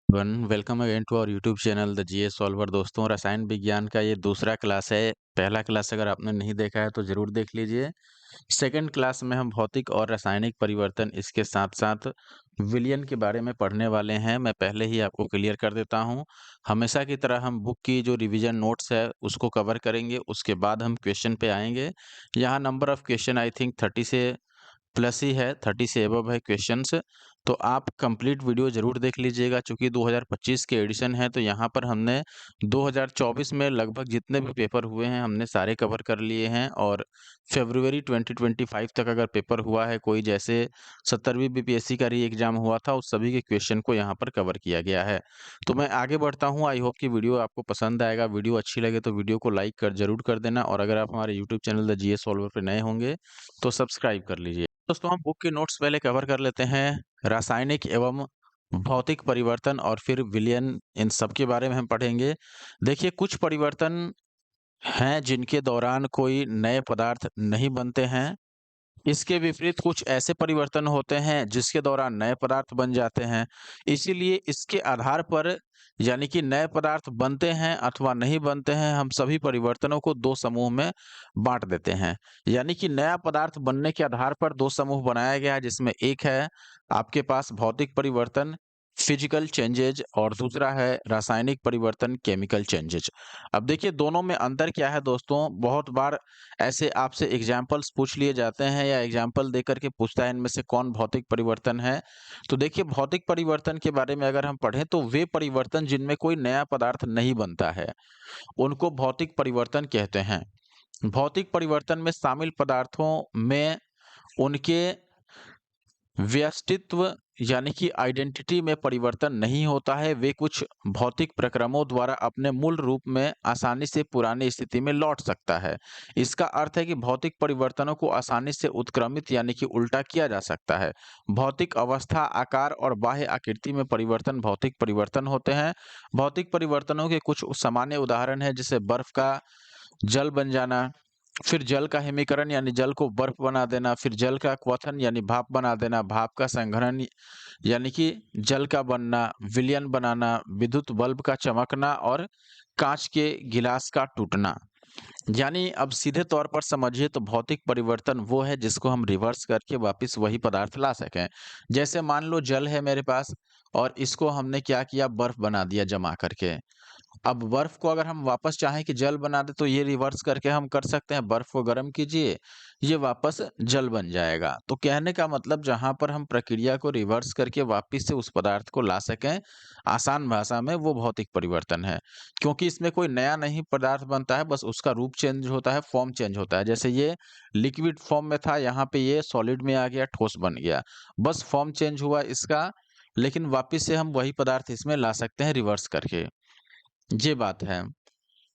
One welcome again to our YouTube channel the GS solver. दोस्तों, रसायन विज्ञान का ये दूसरा क्लास है। पहला क्लास अगर आपने नहीं देखा है तो जरूर देख लीजिए। सेकंड क्लास में हम भौतिक और रासायनिक परिवर्तन, इसके साथ साथ विलयन के बारे में पढ़ने वाले हैं। मैं पहले ही आपको क्लियर कर देता हूं, हमेशा की तरह हम बुक की जो रिवीजन नोट्स है उसको कवर करेंगे, उसके बाद हम क्वेश्चन पे आएंगे। यहाँ number of question I think 30 से प्लस ही है, 30 से अबव है क्वेश्चंस। तो आप कंप्लीट वीडियो ज़रूर देख लीजिएगा। चूँकि 2025 के एडिशन है तो यहाँ पर हमने 2024 में लगभग जितने भी पेपर हुए हैं हमने सारे कवर कर लिए हैं। और फ़रवरी 2025 तक अगर पेपर हुआ है कोई, जैसे 70वीं बीपीएससी का री एग्ज़ाम हुआ था, उस सभी के क्वेश्चन को यहाँ पर कवर किया गया है। तो मैं आगे बढ़ता हूँ। आई होप कि वीडियो आपको पसंद आएगा। वीडियो अच्छी लगे तो वीडियो को लाइक कर ज़रूर कर देना, और अगर आप हमारे YouTube channel the GS solver पे नए होंगे तो सब्सक्राइब कर लीजिए। दोस्तों, हम बुक के नोट्स पहले कवर कर लेते हैं। रासायनिक एवं भौतिक परिवर्तन और फिर विलयन, इन सब के बारे में हम पढ़ेंगे। देखिए, कुछ परिवर्तन हैं जिनके दौरान कोई नए पदार्थ नहीं बनते हैं। इसके विपरीत कुछ ऐसे परिवर्तन होते हैं जिसके दौरान नए पदार्थ बन जाते हैं। इसीलिए इसके आधार पर, यानी कि नए पदार्थ बनते हैं अथवा नहीं बनते हैं, हम सभी परिवर्तनों को दो समूह में बांट देते हैं। यानी कि नया पदार्थ बनने के आधार पर दो समूह बनाया गया है, जिसमें एक है आपके पास भौतिक परिवर्तन, फिजिकल चेंजेज, और दूसरा है रासायनिक परिवर्तन, केमिकल चेंजेज। अब देखिए, दोनों में अंतर क्या है दोस्तों। बहुत बार ऐसे आपसे एग्जाम्पल्स पूछ लिए जाते हैं या एग्जाम्पल देकर के पूछता है इनमें से कौन भौतिक परिवर्तन है। तो देखिए, भौतिक परिवर्तन के बारे में अगर हम पढ़ें तो वे परिवर्तन जिनमें कोई नया पदार्थ नहीं बनता है उनको भौतिक परिवर्तन कहते हैं। भौतिक परिवर्तन में शामिल पदार्थों में उनके व्यष्टित्व, यानी कि आइडेंटिटी में परिवर्तन नहीं होता है। वे कुछ भौतिक प्रक्रमों द्वारा अपने मूल रूप में आसानी से पुरानी स्थिति में लौट सकता है। इसका अर्थ है कि भौतिक परिवर्तनों को आसानी से उत्क्रमित, यानी कि उल्टा किया जा सकता है। भौतिक अवस्था, आकार और बाह्य आकृति में परिवर्तन भौतिक परिवर्तन होते हैं। भौतिक परिवर्तनों के कुछ सामान्य उदाहरण हैं, जैसे बर्फ का जल बन जाना, फिर जल का हिमीकरण यानी जल को बर्फ बना देना, फिर जल का क्वथन यानी भाप बना देना, भाप का संघनन यानी कि जल का बनना, विलयन बनाना, विद्युत बल्ब का चमकना, और कांच के गिलास का टूटना। यानी अब सीधे तौर पर समझिए तो भौतिक परिवर्तन वो है जिसको हम रिवर्स करके वापस वही पदार्थ ला सकें। जैसे मान लो जल है मेरे पास, और इसको हमने क्या किया, बर्फ बना दिया जमा करके। अब बर्फ को अगर हम वापस चाहें कि जल बना दें तो ये रिवर्स करके हम कर सकते हैं, बर्फ को गर्म कीजिए, ये वापस जल बन जाएगा। तो कहने का मतलब, जहां पर हम प्रक्रिया को रिवर्स करके वापस से उस पदार्थ को ला सकें, आसान भाषा में, वो भौतिक परिवर्तन है। क्योंकि इसमें कोई नया नहीं पदार्थ बनता है, बस उसका रूप चेंज होता है, फॉर्म चेंज होता है। जैसे ये लिक्विड फॉर्म में था, यहाँ पे ये सॉलिड में आ गया, ठोस बन गया, बस फॉर्म चेंज हुआ इसका। लेकिन वापस से हम वही पदार्थ इसमें ला सकते हैं रिवर्स करके। ये बात है।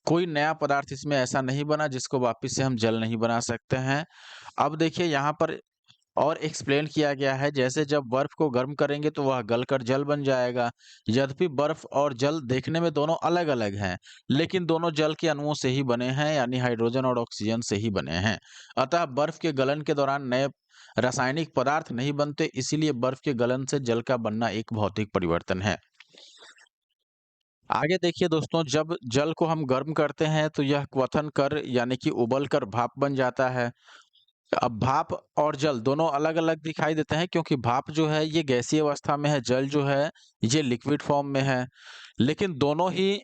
कोई नया पदार्थ इसमें ऐसा नहीं बना जिसको वापस से हम जल नहीं बना सकते हैं। अब देखिए, यहाँ पर और एक्सप्लेन किया गया है, जैसे जब बर्फ को गर्म करेंगे तो वह गलकर जल बन जाएगा। यद्यपि बर्फ और जल देखने में दोनों अलग-अलग हैं, लेकिन दोनों जल के अणुओं से ही बने हैं, यानी हाइड्रोजन और ऑक्सीजन से ही बने हैं। अतः बर्फ के गलन के दौरान नए रासायनिक पदार्थ नहीं बनते, इसीलिए बर्फ के गलन से जल का बनना एक भौतिक परिवर्तन है। आगे देखिए दोस्तों, जब जल को हम गर्म करते हैं तो यह क्वथन कर, यानी कि उबल कर भाप बन जाता है। अब भाप और जल दोनों अलग-अलग दिखाई देते हैं, क्योंकि भाप जो है ये गैसीय अवस्था में है, जल जो है ये लिक्विड फॉर्म में है। लेकिन दोनों ही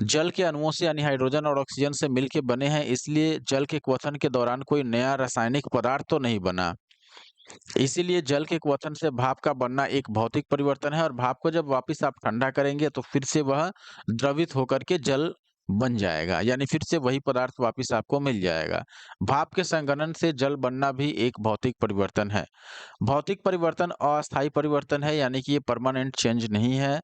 जल के अणुओं से, यानी हाइड्रोजन और ऑक्सीजन से मिलके बने हैं, इसलिए जल के क्वथन के दौरान कोई नया रासायनिक पदार्थ तो नहीं बना। इसीलिए जल के क्वथन से भाप का बनना एक भौतिक परिवर्तन है, और भाप को जब वापस आप ठंडा करेंगे तो फिर से वह द्रवित होकर के जल बन जाएगा, यानी फिर से वही पदार्थ वापस आपको मिल जाएगा। भाप के संघनन से जल बनना भी एक भौतिक परिवर्तन है। भौतिक परिवर्तन अस्थायी परिवर्तन है, यानी कि ये परमानेंट चेंज नहीं है,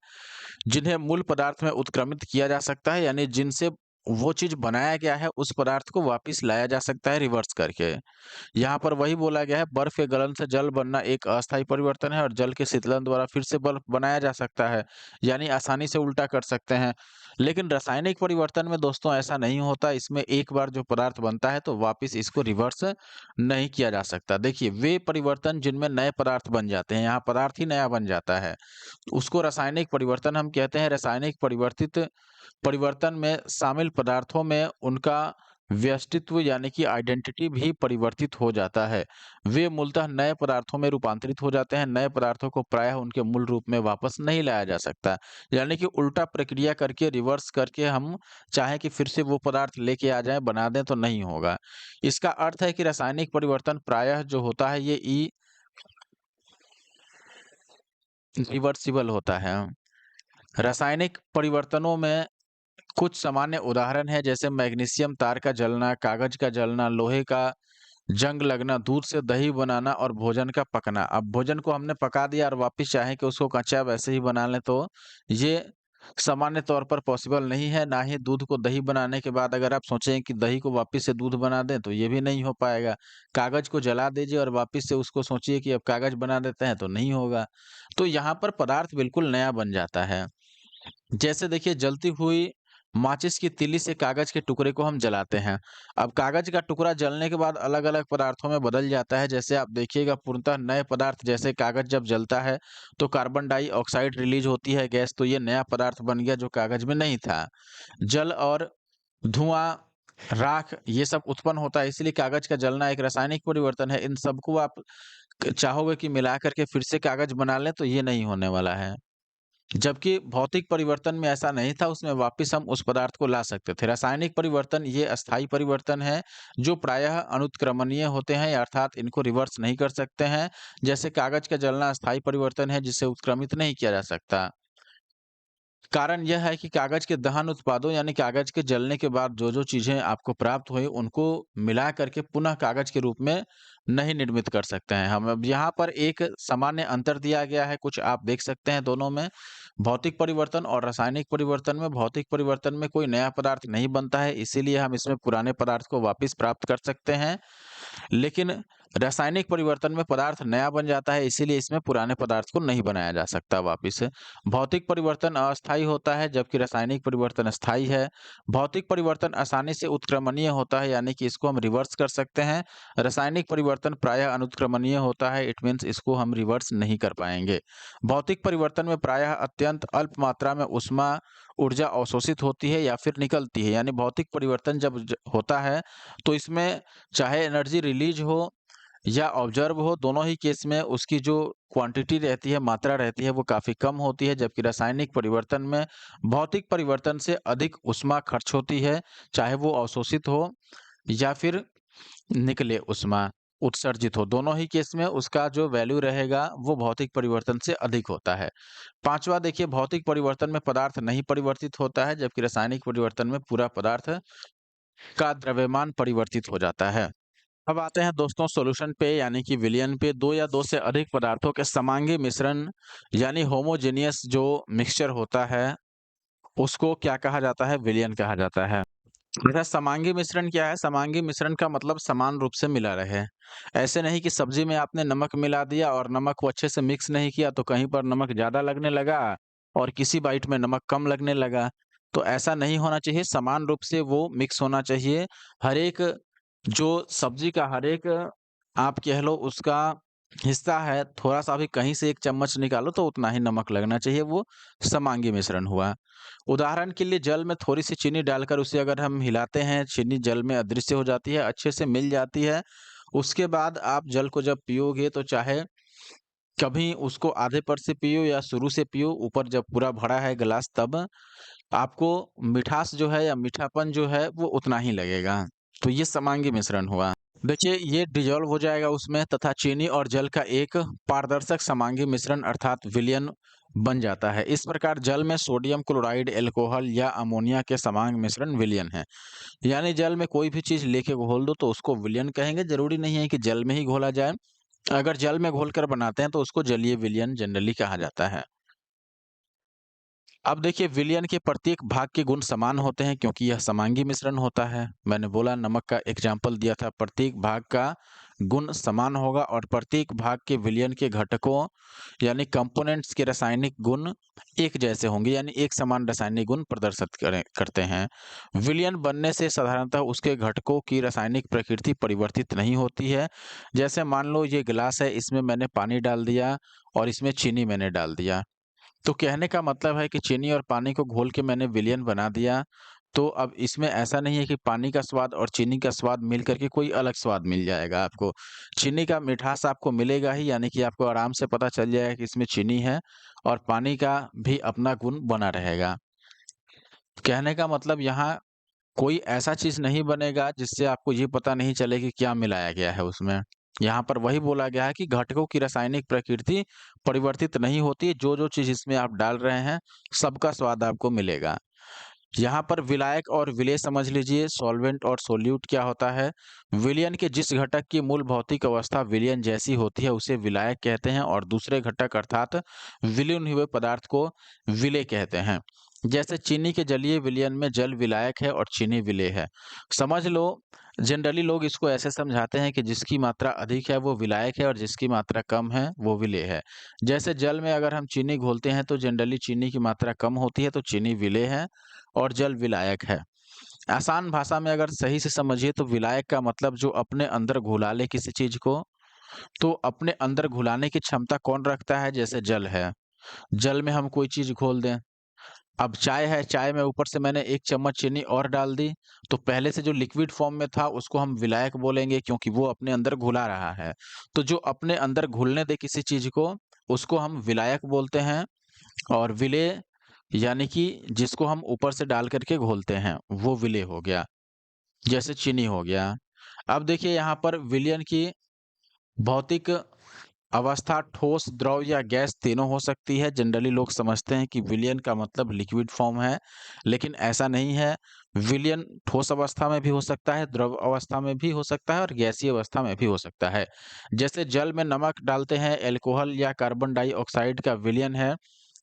जिन्हें मूल पदार्थ में उत्क्रमित किया जा सकता है, यानी जिनसे वो चीज़ बनाया गया है, उस पदार्थ को वापस लाया जा सकता है रिवर्स करके। यहाँ पर वही बोला गया है, बर्फ के गलन से जल बनना एक अस्थायी परिवर्तन है और जल के शीतलन द्वारा फिर से बर्फ बनाया जा सकता है, यानी आसानी से उल्टा कर सकते हैं। लेकिन रासायनिक परिवर्तन में दोस्तों ऐसा नहीं होता, इसमें एक बार जो पदार्थ बनता है तो वापस इसको रिवर्स नहीं किया जा सकता। देखिए, वे परिवर्तन जिनमें नए पदार्थ बन जाते हैं, यहाँ पदार्थ ही नया बन जाता है, उसको रासायनिक परिवर्तन हम कहते हैं। रासायनिक परिवर्तन में शामिल पदार्थों में उनका व्यष्टित्व यानी कि आइडेंटिटी भी परिवर्तित हो जाता है। वे मूलतः नए पदार्थों में रूपांतरित हो जाते हैं। नए पदार्थों को प्रायः उनके मूल रूप में वापस नहीं लाया जा सकता। यानी कि उल्टा प्रक्रिया करके रिवर्स करके हम चाहें कि फिर से वो पदार्थ लेके आ जाएँ, बना दें तो नहीं होगा। इसका अर्थ है कि रासायनिक परिवर्तन प्रायः जो होता है ये रिवर्सिबल होता है। रासायनिक परिवर्तनों में कुछ सामान्य उदाहरण हैं जैसे मैग्नीशियम तार का जलना, कागज का जलना, लोहे का जंग लगना, दूध से दही बनाना और भोजन का पकना। अब भोजन को हमने पका दिया और वापिस चाहें कि उसको कच्चा वैसे ही बना लें तो ये सामान्य तौर पर पॉसिबल नहीं है। ना ही दूध को दही बनाने के बाद अगर आप सोचें कि दही को वापिस से दूध बना दें तो ये भी नहीं हो पाएगा। कागज को जला दीजिए और वापिस से उसको सोचिए कि अब कागज बना देते हैं तो नहीं होगा। तो यहाँ पर पदार्थ बिल्कुल नया बन जाता है। जैसे देखिए जलती हुई माचिस की तीली से कागज के टुकड़े को हम जलाते हैं। अब कागज का टुकड़ा जलने के बाद अलग-अलग पदार्थों में बदल जाता है। जैसे आप देखिएगा पूर्णतः नए पदार्थ जैसे कागज जब जलता है तो कार्बन डाइऑक्साइड रिलीज़ होती है गैस, तो ये नया पदार्थ बन गया जो कागज में नहीं था। जल और धुआँ, राख ये सब उत्पन्न होता है, इसलिए कागज का जलना एक रासायनिक परिवर्तन है। इन सबको आप चाहोगे कि मिला कर के फिर से कागज बना लें तो ये नहीं होने वाला है। जबकि भौतिक परिवर्तन में ऐसा नहीं था, उसमें वापस हम उस पदार्थ को ला सकते थे। रासायनिक परिवर्तन ये अस्थायी परिवर्तन है, जो प्रायः अनुत्क्रमणीय होते हैं अर्थात इनको रिवर्स नहीं कर सकते हैं। जैसे कागज का जलना अस्थायी परिवर्तन है, जिसे उत्क्रमित नहीं किया जा सकता। कारण यह है कि कागज के दहन उत्पादों यानी कागज के जलने के बाद जो-जो चीज़ें आपको प्राप्त हुई, उनको मिला करके पुनः कागज के रूप में नहीं निर्मित कर सकते हैं हम। अब यहाँ पर एक सामान्य अंतर दिया गया है, कुछ आप देख सकते हैं दोनों में। भौतिक परिवर्तन और रासायनिक परिवर्तन में भौतिक परिवर्तन में कोई नया पदार्थ नहीं बनता है, इसीलिए हम इसमें पुराने पदार्थ को वापस प्राप्त कर सकते हैं। लेकिन रासायनिक परिवर्तन में पदार्थ नया बन जाता है, इसीलिए इसमें पुराने पदार्थ को नहीं बनाया जा सकता वापिस। भौतिक परिवर्तन अस्थायी होता है, जबकि रासायनिक परिवर्तन स्थायी है। भौतिक परिवर्तन आसानी से उत्क्रमणीय होता है, यानी कि इसको हम रिवर्स कर सकते हैं। रासायनिक परिवर्तन प्रायः अनुत्क्रमणीय होता है, इट मीन्स इसको हम रिवर्स नहीं कर पाएँगे। भौतिक परिवर्तन में प्रायः अत्यंत अल्प मात्रा में ऊष्मा, ऊर्जा अवशोषित होती है या फिर निकलती है, यानी भौतिक परिवर्तन जब होता है, तो इसमें चाहे एनर्जी रिलीज हो या ऑब्जर्व हो, दोनों ही केस में उसकी जो क्वांटिटी रहती है, मात्रा रहती है, वो काफ़ी कम होती है। जबकि रासायनिक परिवर्तन में भौतिक परिवर्तन से अधिक ऊष्मा खर्च होती है, चाहे वो अवशोषित हो या फिर निकले ऊष्मा, उत्सर्जित हो। दोनों ही केस में उसका जो वैल्यू रहेगा, वो भौतिक परिवर्तन से अधिक होता है। 5वां देखिए भौतिक परिवर्तन में पदार्थ नहीं परिवर्तित होता है, जबकि रासायनिक परिवर्तन में पूरा पदार्थ का द्रव्यमान परिवर्तित हो जाता है। अब आते हैं दोस्तों सॉल्यूशन पे यानी कि विलयन पे। 2 या 2 से अधिक पदार्थों के समांगी मिश्रण यानी होमोजेनियस जो मिक्सचर होता है, उसको क्या कहा जाता है? विलयन कहा जाता है। अच्छा, समांगी मिश्रण क्या है? समांगी मिश्रण का मतलब समान रूप से मिला रहे। ऐसे नहीं कि सब्जी में आपने नमक मिला दिया और नमक को अच्छे से मिक्स नहीं किया तो कहीं पर नमक ज़्यादा लगने लगा और किसी बाइट में नमक कम लगने लगा। तो ऐसा नहीं होना चाहिए, समान रूप से वो मिक्स होना चाहिए। हर एक जो सब्जी का हर एक आप कह लो उसका हिस्सा है, थोड़ा-सा भी कहीं से 1 चम्मच निकालो तो उतना ही नमक लगना चाहिए, वो समांगी मिश्रण हुआ। उदाहरण के लिए जल में थोड़ी-सी चीनी डालकर उसे अगर हम हिलाते हैं, चीनी जल में अदृश्य हो जाती है, अच्छे से मिल जाती है। उसके बाद आप जल को जब पियोगे तो चाहे कभी उसको आधे पर से पियो या शुरू से पियो, ऊपर जब पूरा भरा है गिलास तब आपको मिठास जो है या मीठापन जो है वो उतना ही लगेगा। तो ये समांगी मिश्रण हुआ। देखिए ये डिज़ोल्व हो जाएगा उसमें तथा चीनी और जल का एक पारदर्शक समांगी मिश्रण अर्थात विलयन बन जाता है। इस प्रकार जल में सोडियम क्लोराइड, अल्कोहल या अमोनिया के समांग मिश्रण विलयन है। यानी जल में कोई भी चीज़ लेके घोल दो तो उसको विलयन कहेंगे, ज़रूरी नहीं है कि जल में ही घोला जाए। अगर जल में घोलकर बनाते हैं तो उसको जलीय विलयन जनरली कहा जाता है। अब देखिए विलयन के प्रत्येक भाग के गुण समान होते हैं क्योंकि यह समांगी मिश्रण होता है। मैंने बोला नमक का एग्जाम्पल दिया था, प्रत्येक भाग का गुण समान होगा और प्रत्येक भाग के विलयन के घटकों यानी कंपोनेंट्स के रासायनिक गुण एक जैसे होंगे, यानी एक समान रासायनिक गुण प्रदर्शित करते हैं। विलयन बनने से साधारणतः उसके घटकों की रासायनिक प्रकृति परिवर्तित नहीं होती है। जैसे मान लो ये गिलास है, इसमें मैंने पानी डाल दिया और इसमें चीनी मैंने डाल दिया। तो कहने का मतलब है कि चीनी और पानी को घोल के मैंने विलयन बना दिया। तो अब इसमें ऐसा नहीं है कि पानी का स्वाद और चीनी का स्वाद मिल करके कोई अलग स्वाद मिल जाएगा आपको। चीनी का मिठास आपको मिलेगा ही, यानी कि आपको आराम से पता चल जाएगा कि इसमें चीनी है, और पानी का भी अपना गुण बना रहेगा। कहने का मतलब यहाँ कोई ऐसा चीज़ नहीं बनेगा जिससे आपको ये पता नहीं चले कि क्या मिलाया गया है उसमें। यहाँ पर वही बोला गया है कि घटकों की रासायनिक प्रकृति परिवर्तित नहीं होती, जो-जो चीज़ इसमें आप डाल रहे हैं, सबका स्वाद आपको मिलेगा। यहाँ पर विलायक और विलेय समझ लीजिए, सॉल्वेंट और सोल्यूट क्या होता है। विलयन के जिस घटक की मूल भौतिक अवस्था विलयन जैसी होती है उसे विलायक कहते हैं, और दूसरे घटक अर्थात विलीन हुए पदार्थ को विलेय कहते हैं। जैसे चीनी के जलीय विलयन में जल विलायक है और चीनी विलेय है। समझ लो, जनरली लोग इसको ऐसे समझाते हैं कि जिसकी मात्रा अधिक है वो विलायक है और जिसकी मात्रा कम है वो विलेय है। जैसे जल में अगर हम चीनी घोलते हैं तो जनरली चीनी की मात्रा कम होती है तो चीनी विलेय है और जल विलायक है। आसान भाषा में अगर सही से समझिए तो विलायक का मतलब जो अपने अंदर घुला ले किसी चीज को, तो अपने अंदर घुलाने की क्षमता कौन रखता है? जैसे जल है, जल में हम कोई चीज घोल दें। अब चाय है, चाय में ऊपर से मैंने 1 चम्मच चीनी और डाल दी, तो पहले से जो लिक्विड फॉर्म में था उसको हम विलायक बोलेंगे क्योंकि वो अपने अंदर घुला रहा है। तो जो अपने अंदर घुलने दे किसी चीज को, उसको हम विलायक बोलते हैं। और विलेय यानी कि जिसको हम ऊपर से डाल करके घोलते हैं, वो विलेय हो गया। जैसे चीनी हो गया। अब देखिए यहाँ पर विलयन की भौतिक अवस्था ठोस, द्रव या गैस तीनों हो सकती है। जनरली लोग समझते हैं कि विलयन का मतलब लिक्विड फॉर्म है, लेकिन ऐसा नहीं है। विलयन ठोस अवस्था में भी हो सकता है, द्रव अवस्था में भी हो सकता है और गैसीय अवस्था में भी हो सकता है। जैसे जल में नमक डालते हैं, अल्कोहल या कार्बन डाइऑक्साइड का विलयन है,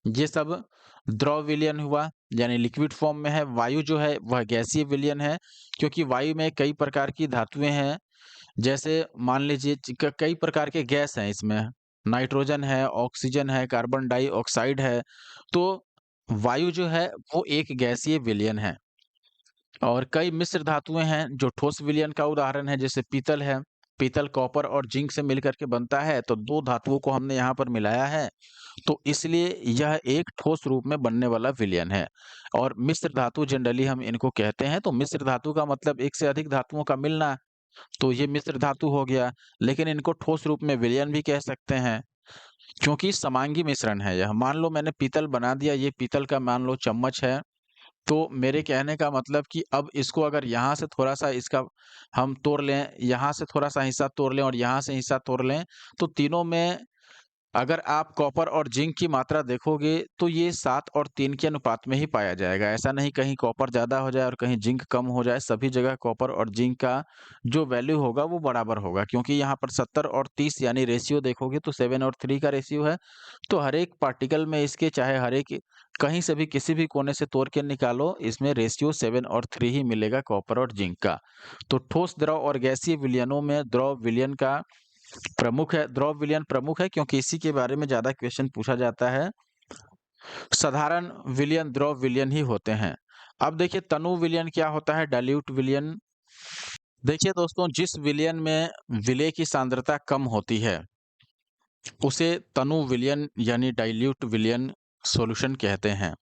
ये सब द्रव विलयन हुआ, यानी लिक्विड फॉर्म में है। वायु जो है वह गैसीय विलयन है, क्योंकि वायु में कई प्रकार की धातुएं हैं। जैसे मान लीजिए कई प्रकार के गैस हैं इसमें, नाइट्रोजन है, ऑक्सीजन है, कार्बन डाइऑक्साइड है। तो वायु जो है वो एक गैसीय विलयन है। और कई मिश्र धातुएं हैं जो ठोस विलयन का उदाहरण है, जैसे पीतल है। पीतल कॉपर और जिंक से मिलकर के बनता है, तो दो धातुओं को हमने यहाँ पर मिलाया है, तो इसलिए यह एक ठोस रूप में बनने वाला विलयन है। और मिश्र धातु जनरली हम इनको कहते हैं, तो मिश्र धातु का मतलब एक से अधिक धातुओं का मिलना, तो ये मिश्र धातु हो गया। लेकिन इनको ठोस रूप में विलयन भी कह सकते हैं, क्योंकि समांगी मिश्रण है यह। मान लो मैंने पीतल बना दिया, ये पीतल का मान लो चम्मच है, तो मेरे कहने का मतलब कि अब इसको अगर यहाँ से थोड़ा-सा इसका हम तोड़ लें, यहाँ से थोड़ा-सा हिस्सा तोड़ लें और यहाँ से हिस्सा तोड़ लें, तो तीनों में अगर आप कॉपर और जिंक की मात्रा देखोगे तो ये 7 और 3 के अनुपात में ही पाया जाएगा। ऐसा नहीं कहीं कॉपर ज़्यादा हो जाए और कहीं जिंक कम हो जाए, सभी जगह कॉपर और जिंक का जो वैल्यू होगा वो बराबर होगा, क्योंकि यहाँ पर 70 और 30 यानी रेशियो देखोगे तो 7 और 3 का रेशियो है। तो हर एक पार्टिकल में इसके चाहे हर एक कहीं से भी किसी भी कोने से तोड़ के निकालो, इसमें रेशियो 7 और 3 ही मिलेगा कॉपर और जिंक का। तो ठोस, द्रव और गैसीय विलयनों में द्रव विलयन का प्रमुख है, द्रव विलयन प्रमुख है क्योंकि इसी के बारे में ज़्यादा क्वेश्चन पूछा जाता है। साधारण विलयन द्रव विलयन ही होते हैं। अब देखिए तनु विलयन क्या होता है, डाइल्यूट विलयन। देखिए दोस्तों, जिस विलयन में विलेय की सांद्रता कम होती है उसे तनु विलयन यानी डाइल्यूट विलयन सॉल्यूशन कहते हैं।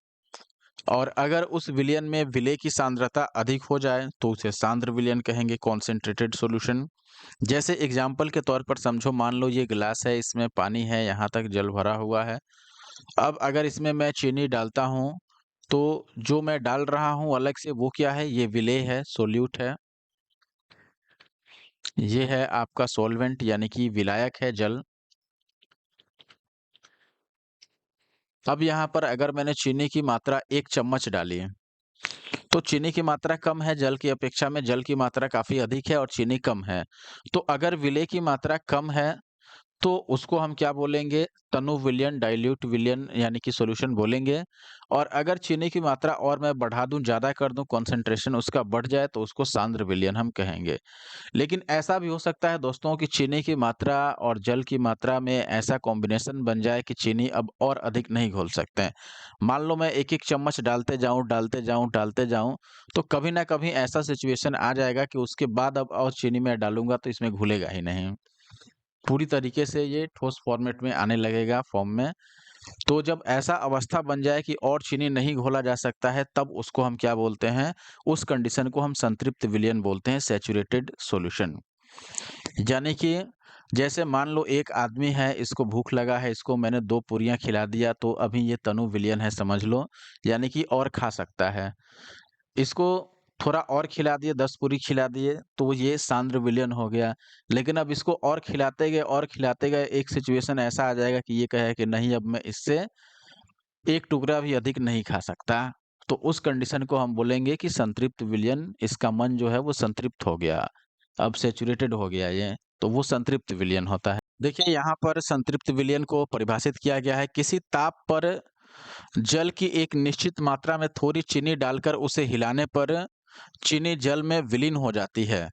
और अगर उस विलयन में विलेय की सांद्रता अधिक हो जाए तो उसे सांद्र विलयन कहेंगे, कॉन्सेंट्रेटेड सॉल्यूशन। जैसे एग्जाम्पल के तौर पर समझो, मान लो ये गिलास है, इसमें पानी है, यहाँ तक जल भरा हुआ है। अब अगर इसमें मैं चीनी डालता हूँ, तो जो मैं डाल रहा हूँ अलग से वो क्या है, ये विलेय है, सोल्यूट है। ये है आपका सॉल्वेंट यानी कि विलायक है, जल। अब यहाँ पर अगर मैंने चीनी की मात्रा 1 चम्मच डाली है, तो चीनी की मात्रा कम है जल की अपेक्षा में, जल की मात्रा काफ़ी अधिक है और चीनी कम है। तो अगर विलेय की मात्रा कम है तो उसको हम क्या बोलेंगे? तनु विलयन, डाइल्यूट विलयन यानी कि सॉल्यूशन बोलेंगे। और अगर चीनी की मात्रा और मैं बढ़ा दूँ, ज़्यादा कर दूँ, कॉन्सन्ट्रेशन उसका बढ़ जाए तो उसको सांद्र विलयन हम कहेंगे। लेकिन ऐसा भी हो सकता है दोस्तों कि चीनी की मात्रा और जल की मात्रा में ऐसा कॉम्बिनेशन बन जाए कि चीनी अब और अधिक नहीं घुल सकते हैं। मान लो मैं 1-1 चम्मच डालते जाऊँ, तो कभी न कभी ऐसा सिचुएशन आ जाएगा कि उसके बाद अब और चीनी मैं डालूँगा तो इसमें घुलेगा ही नहीं। पूरी तरीके से ये ठोस फॉर्मेट में आने लगेगा फॉर्म में। तो जब ऐसा अवस्था बन जाए कि और चीनी नहीं घोला जा सकता है, तब उसको हम क्या बोलते हैं? उस कंडीशन को हम संतृप्त विलयन बोलते हैं, सैचुरेटेड सॉल्यूशन। यानी कि जैसे मान लो एक आदमी है, इसको भूख लगा है, इसको मैंने 2 पूरियाँ खिला दिया तो अभी ये तनु विलयन है समझ लो, यानी कि और खा सकता है। इसको थोड़ा और खिला दिए, 10 पूरी खिला दिए तो ये सांद्र विलयन हो गया। लेकिन अब इसको और खिलाते गए एक सिचुएशन ऐसा आ जाएगा कि ये कहे कि नहीं, अब मैं इससे 1 टुकड़ा भी अधिक नहीं खा सकता। तो उस कंडीशन को हम बोलेंगे कि संतृप्त विलयन, इसका मन जो है वो संतृप्त हो गया। अब सैचुरेटेड हो गया ये, तो वो संतृप्त विलयन होता है। देखिए यहाँ पर संतृप्त विलयन को परिभाषित किया गया है, किसी ताप पर जल की एक निश्चित मात्रा में थोड़ी चीनी डालकर उसे हिलाने पर चीनी जल में विलीन हो जाती है।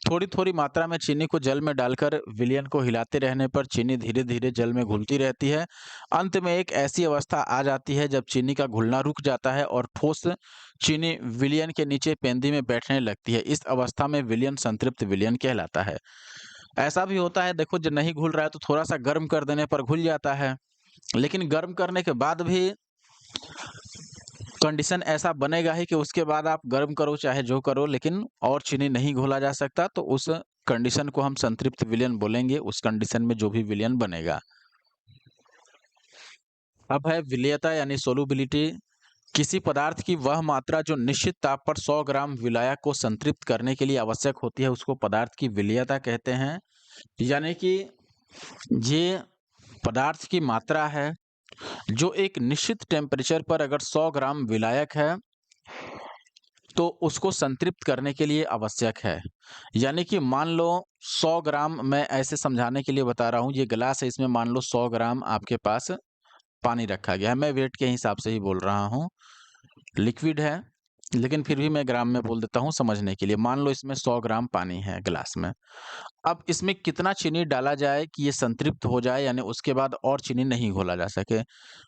थोड़ी-थोड़ी मात्रा में चीनी को जल में डालकर विलयन को हिलाते रहने पर चीनी धीरे-धीरे जल में घुलती रहती है। अंत में एक ऐसी अवस्था आ जाती है जब चीनी का घुलना रुक जाता है और ठोस चीनी विलयन के नीचे पेंदी में बैठने लगती है। इस अवस्था में विलयन संतृप्त विलयन कहलाता है। ऐसा भी होता है, देखो जब नहीं घुल रहा है तो थोड़ा-सा गर्म कर देने पर घुल जाता है। लेकिन गर्म करने के बाद भी कंडीशन ऐसा बनेगा ही कि उसके बाद आप गर्म करो चाहे जो करो, लेकिन और चीनी नहीं घोला जा सकता, तो उस कंडीशन को हम संतृप्त विलयन बोलेंगे, उस कंडीशन में जो भी विलयन बनेगा। अब है विलेयता यानी सोलुबिलिटी। किसी पदार्थ की वह मात्रा जो निश्चित ताप पर 100 ग्राम विलायक को संतृप्त करने के लिए आवश्यक होती है, उसको पदार्थ की विलेयता कहते हैं। यानी कि ये पदार्थ की मात्रा है जो एक निश्चित टेम्परेचर पर अगर 100 ग्राम विलायक है तो उसको संतृप्त करने के लिए आवश्यक है। यानी कि मान लो 100 ग्राम, मैं ऐसे समझाने के लिए बता रहा हूँ, ये गिलास है, इसमें मान लो 100 ग्राम आपके पास पानी रखा गया है। मैं वेट के हिसाब से ही बोल रहा हूँ। लिक्विड है, लेकिन फिर भी मैं ग्राम में बोल देता हूँ समझने के लिए। मान लो इसमें 100 ग्राम पानी है गिलास में। अब इसमें कितना चीनी डाला जाए कि ये संतृप्त हो जाए, यानी उसके बाद और चीनी नहीं घोला जा सके?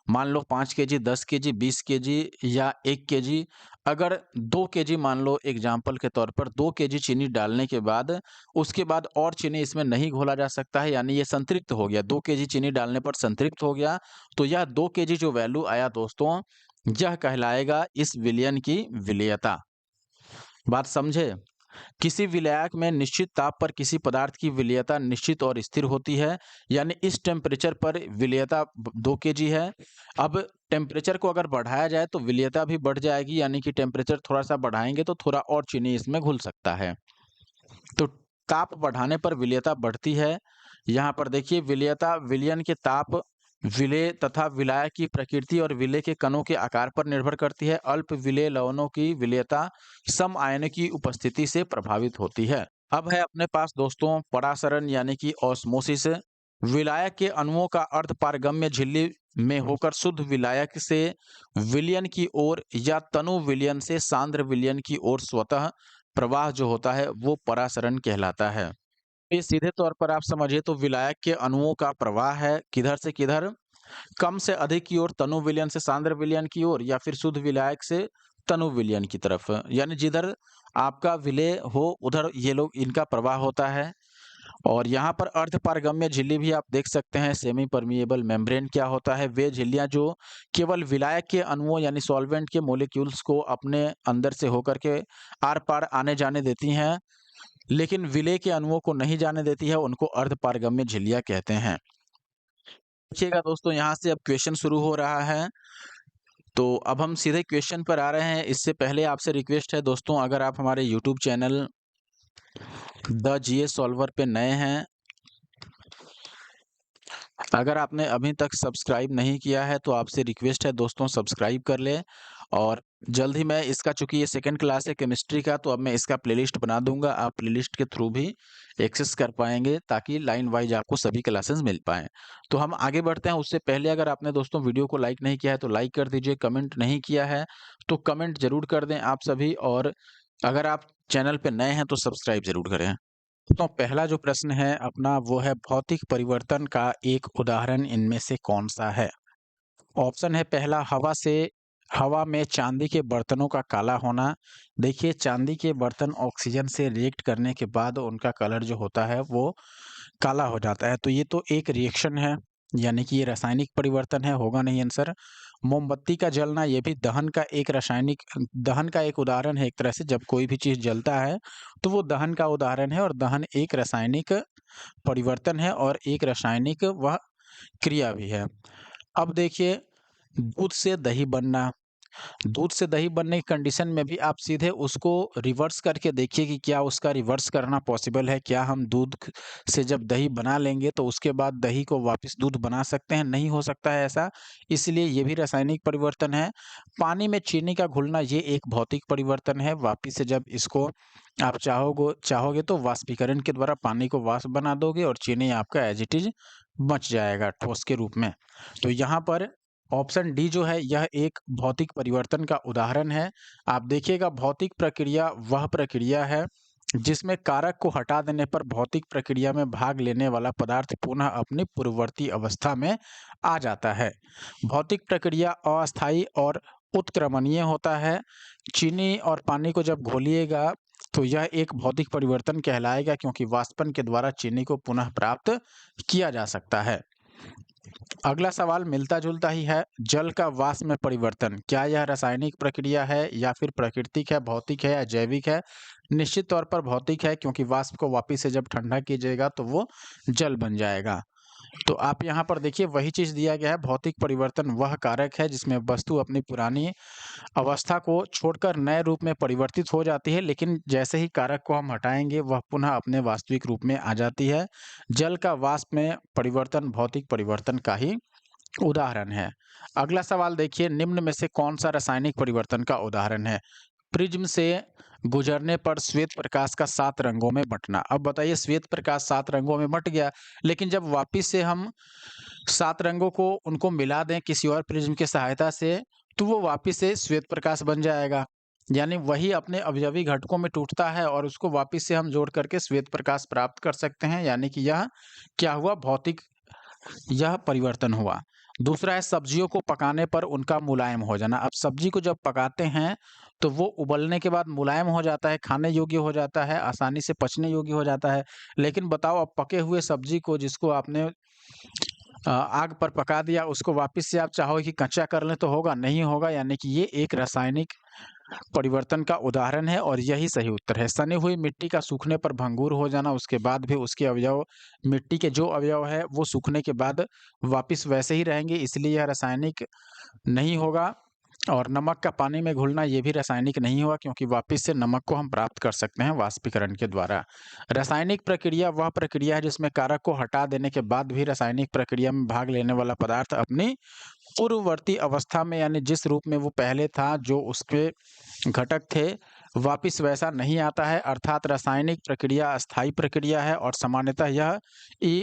मान लो 5 केजी, 10 केजी, 20 केजी या 1 केजी। अगर 2 केजी, मान लो एग्ज़ाम्पल के तौर पर 2 केजी चीनी डालने के बाद, उसके बाद और चीनी इसमें नहीं घोला जा सकता है, यानी ये संतृप्त हो गया। 2 केजी चीनी डालने पर संतृप्त हो गया, तो यह 2 केजी जो वैल्यू आया दोस्तों, यह कहलाएगा इस विलयन की विलेयता। बात समझे? किसी विलायक में निश्चित ताप पर किसी पदार्थ की विलेयता निश्चित और स्थिर होती है, यानी इस टेम्परेचर पर विलेयता 2 केजी है। अब टेम्परेचर को अगर बढ़ाया जाए तो विलेयता भी बढ़ जाएगी, यानी कि टेम्परेचर थोड़ा-सा बढ़ाएँगे तो थोड़ा और चीनी इसमें घुल सकता है। तो ताप बढ़ाने पर विलेयता बढ़ती है। यहाँ पर देखिए विलेयता विलयन के ताप, विलेय तथा विलायक की प्रकृति और विलेय के कणों के आकार पर निर्भर करती है। अल्प विलेय लवणों की विलेयता सम आयन की उपस्थिति से प्रभावित होती है। अब है अपने पास दोस्तों परासरण यानी कि ऑस्मोसिस। विलायक के अणुओं का अर्धपारगम्य झिल्ली में होकर शुद्ध विलायक से विलयन की ओर या तनु विलयन से सांद्र विलयन की ओर स्वतः प्रवाह जो होता है वो परासरण कहलाता है। ये सीधे तौर पर आप समझिए तो विलायक के अणुओं का प्रवाह है किधर से किधर, कम से अधिक की ओर तनु विलयन से सांद्र विलयन की ओर, या फिर शुद्ध विलायक से तनु विलयन की तरफ। यानी जिधर आपका विलेय हो उधर ये लोग इनका प्रवाह होता है। और यहाँ पर अर्धपारगम्य झिल्ली भी आप देख सकते हैं। सेमी परमिएबल मेम्ब्रेन क्या होता है? वे झिल्लियाँ जो केवल विलायक के अणुओं यानी सॉल्वेंट के मॉलिक्यूल्स को अपने अंदर से होकर के आर-पार आने-जाने देती हैं, लेकिन विलेय के अणुओं को नहीं जाने देती है, उनको अर्धपारगम्य झिल्लियाँ कहते हैं। देखिएगा दोस्तों, यहाँ से अब क्वेश्चन शुरू हो रहा है। तो अब हम सीधे क्वेश्चन पर आ रहे हैं। इससे पहले आपसे रिक्वेस्ट है दोस्तों, अगर आप हमारे YouTube channel the GS solver पे नए हैं, अगर आपने अभी तक सब्सक्राइब नहीं किया है तो आपसे रिक्वेस्ट है दोस्तों सब्सक्राइब कर लें और जल्द ही मैं इसका, चूँकि ये सेकंड क्लास है केमिस्ट्री का, तो अब मैं इसका प्लेलिस्ट बना दूँगा। आप प्लेलिस्ट के थ्रू भी एक्सेस कर पाएँगे ताकि लाइन वाइज़ आपको सभी क्लासेस मिल पाएँ। तो हम आगे बढ़ते हैं, उससे पहले अगर आपने दोस्तों वीडियो को लाइक नहीं किया है तो लाइक कर दीजिए, कमेंट नहीं किया है तो कमेंट ज़रूर कर दें आप सभी, और अगर आप चैनल पे नए हैं तो सब्सक्राइब ज़रूर करें। तो पहला जो प्रश्न है अपना वो है, भौतिक परिवर्तन का एक उदाहरण इनमें से कौन-सा है? ऑप्शन है पहला, हवा में चांदी के बर्तनों का काला होना। देखिए, चांदी के बर्तन ऑक्सीजन से रिएक्ट करने के बाद उनका कलर जो होता है वो काला हो जाता है। तो ये तो एक रिएक्शन है, यानी कि ये रासायनिक परिवर्तन है, होगा नहीं आंसर। मोमबत्ती का जलना, ये भी दहन का एक उदाहरण है एक तरह से। जब कोई भी चीज़ जलता है तो वो दहन का उदाहरण है, और दहन एक रासायनिक परिवर्तन है और एक रासायनिक वह क्रिया भी है। अब देखिए, दूध से दही बनना, दूध से दही बनने की कंडीशन में भी आप सीधे उसको रिवर्स करके देखिए कि क्या उसका रिवर्स करना पॉसिबल है? क्या हम से जब दही बना लेंगे तो उसके बाद दही को वापस दूध बना सकते हैं? नहीं हो सकता है ऐसा, इसलिए ये भी रासायनिक परिवर्तन है। पानी में चीनी का घुलना, ये एक भौतिक परिवर्तन है। वापिस से जब इसको आप चाहोगे तो वाष्पीकरण के द्वारा पानी को वाष्प बना दोगे और चीनी आपका एज़ इट इज़ बच जाएगा ठोस के रूप में। तो यहाँ पर ऑप्शन डी जो है यह एक भौतिक परिवर्तन का उदाहरण है। आप देखिएगा, भौतिक प्रक्रिया वह प्रक्रिया है जिसमें कारक को हटा देने पर भौतिक प्रक्रिया में भाग लेने वाला पदार्थ पुनः अपनी पूर्ववर्ती अवस्था में आ जाता है। भौतिक प्रक्रिया अस्थायी और उत्क्रमणीय होता है। चीनी और पानी को जब घोलिएगा तो यह एक भौतिक परिवर्तन कहलाएगा, क्योंकि वाष्पन के द्वारा चीनी को पुनः प्राप्त किया जा सकता है। अगला सवाल मिलता-जुलता ही है। जल का वाष्प में परिवर्तन, क्या यह रासायनिक प्रक्रिया है या फिर प्राकृतिक है, भौतिक है या जैविक है? निश्चित तौर पर भौतिक है, क्योंकि वाष्प को वापिस से जब ठंडा कीजिएगा तो वो जल बन जाएगा। तो आप यहाँ पर देखिए, वही चीज़ दिया गया है, भौतिक परिवर्तन वह कारक है जिसमें वस्तु अपनी पुरानी अवस्था को छोड़कर नए रूप में परिवर्तित हो जाती है, लेकिन जैसे ही कारक को हम हटाएँगे वह पुनः अपने वास्तविक रूप में आ जाती है। जल का वाष्प में परिवर्तन भौतिक परिवर्तन का ही उदाहरण है। अगला सवाल देखिए, निम्न में से कौन-सा रासायनिक परिवर्तन का उदाहरण है? प्रिज्म से गुजरने पर श्वेत प्रकाश का 7 रंगों में बँटना। अब बताइए, श्वेत प्रकाश 7 रंगों में बँट गया, लेकिन जब वापिस से हम 7 रंगों को उनको मिला दें किसी और प्रिज्म की सहायता से, तो वो वापिस से श्वेत प्रकाश बन जाएगा। यानी वही अपने अवयवी घटकों में टूटता है और उसको वापिस से हम जोड़ करके श्वेत प्रकाश प्राप्त कर सकते हैं, यानी कि यह क्या हुआ, भौतिक यह परिवर्तन हुआ। दूसरा है, सब्जियों को पकाने पर उनका मुलायम हो जाना। अब सब्जी को जब पकाते हैं तो वो उबलने के बाद मुलायम हो जाता है, खाने योग्य हो जाता है, आसानी से पचने योग्य हो जाता है। लेकिन बताओ, अब पके हुए सब्जी को जिसको आपने आग पर पका दिया, उसको वापस से आप चाहोगे कि कच्चा कर लें तो होगा? नहीं होगा, यानी कि ये एक रासायनिक परिवर्तन का उदाहरण है और यही सही उत्तर है। सनी हुई मिट्टी का सूखने पर भंगुर हो जाना, उसके बाद भी उसके अवयव, मिट्टी के जो अवयव है वो सूखने के बाद वापिस वैसे ही रहेंगे, इसलिए यह रासायनिक नहीं होगा। और नमक का पानी में घुलना, ये भी रासायनिक नहीं हुआ, क्योंकि वापिस से नमक को हम प्राप्त कर सकते हैं वाष्पीकरण के द्वारा। रासायनिक प्रक्रिया वह प्रक्रिया है जिसमें कारक को हटा देने के बाद भी रासायनिक प्रक्रिया में भाग लेने वाला पदार्थ अपनी पूर्ववर्ती अवस्था में, यानी जिस रूप में वो पहले था, जो उसके घटक थे, वापिस वैसा नहीं आता है। अर्थात रासायनिक प्रक्रिया अस्थायी प्रक्रिया है और सामान्यतः यह इ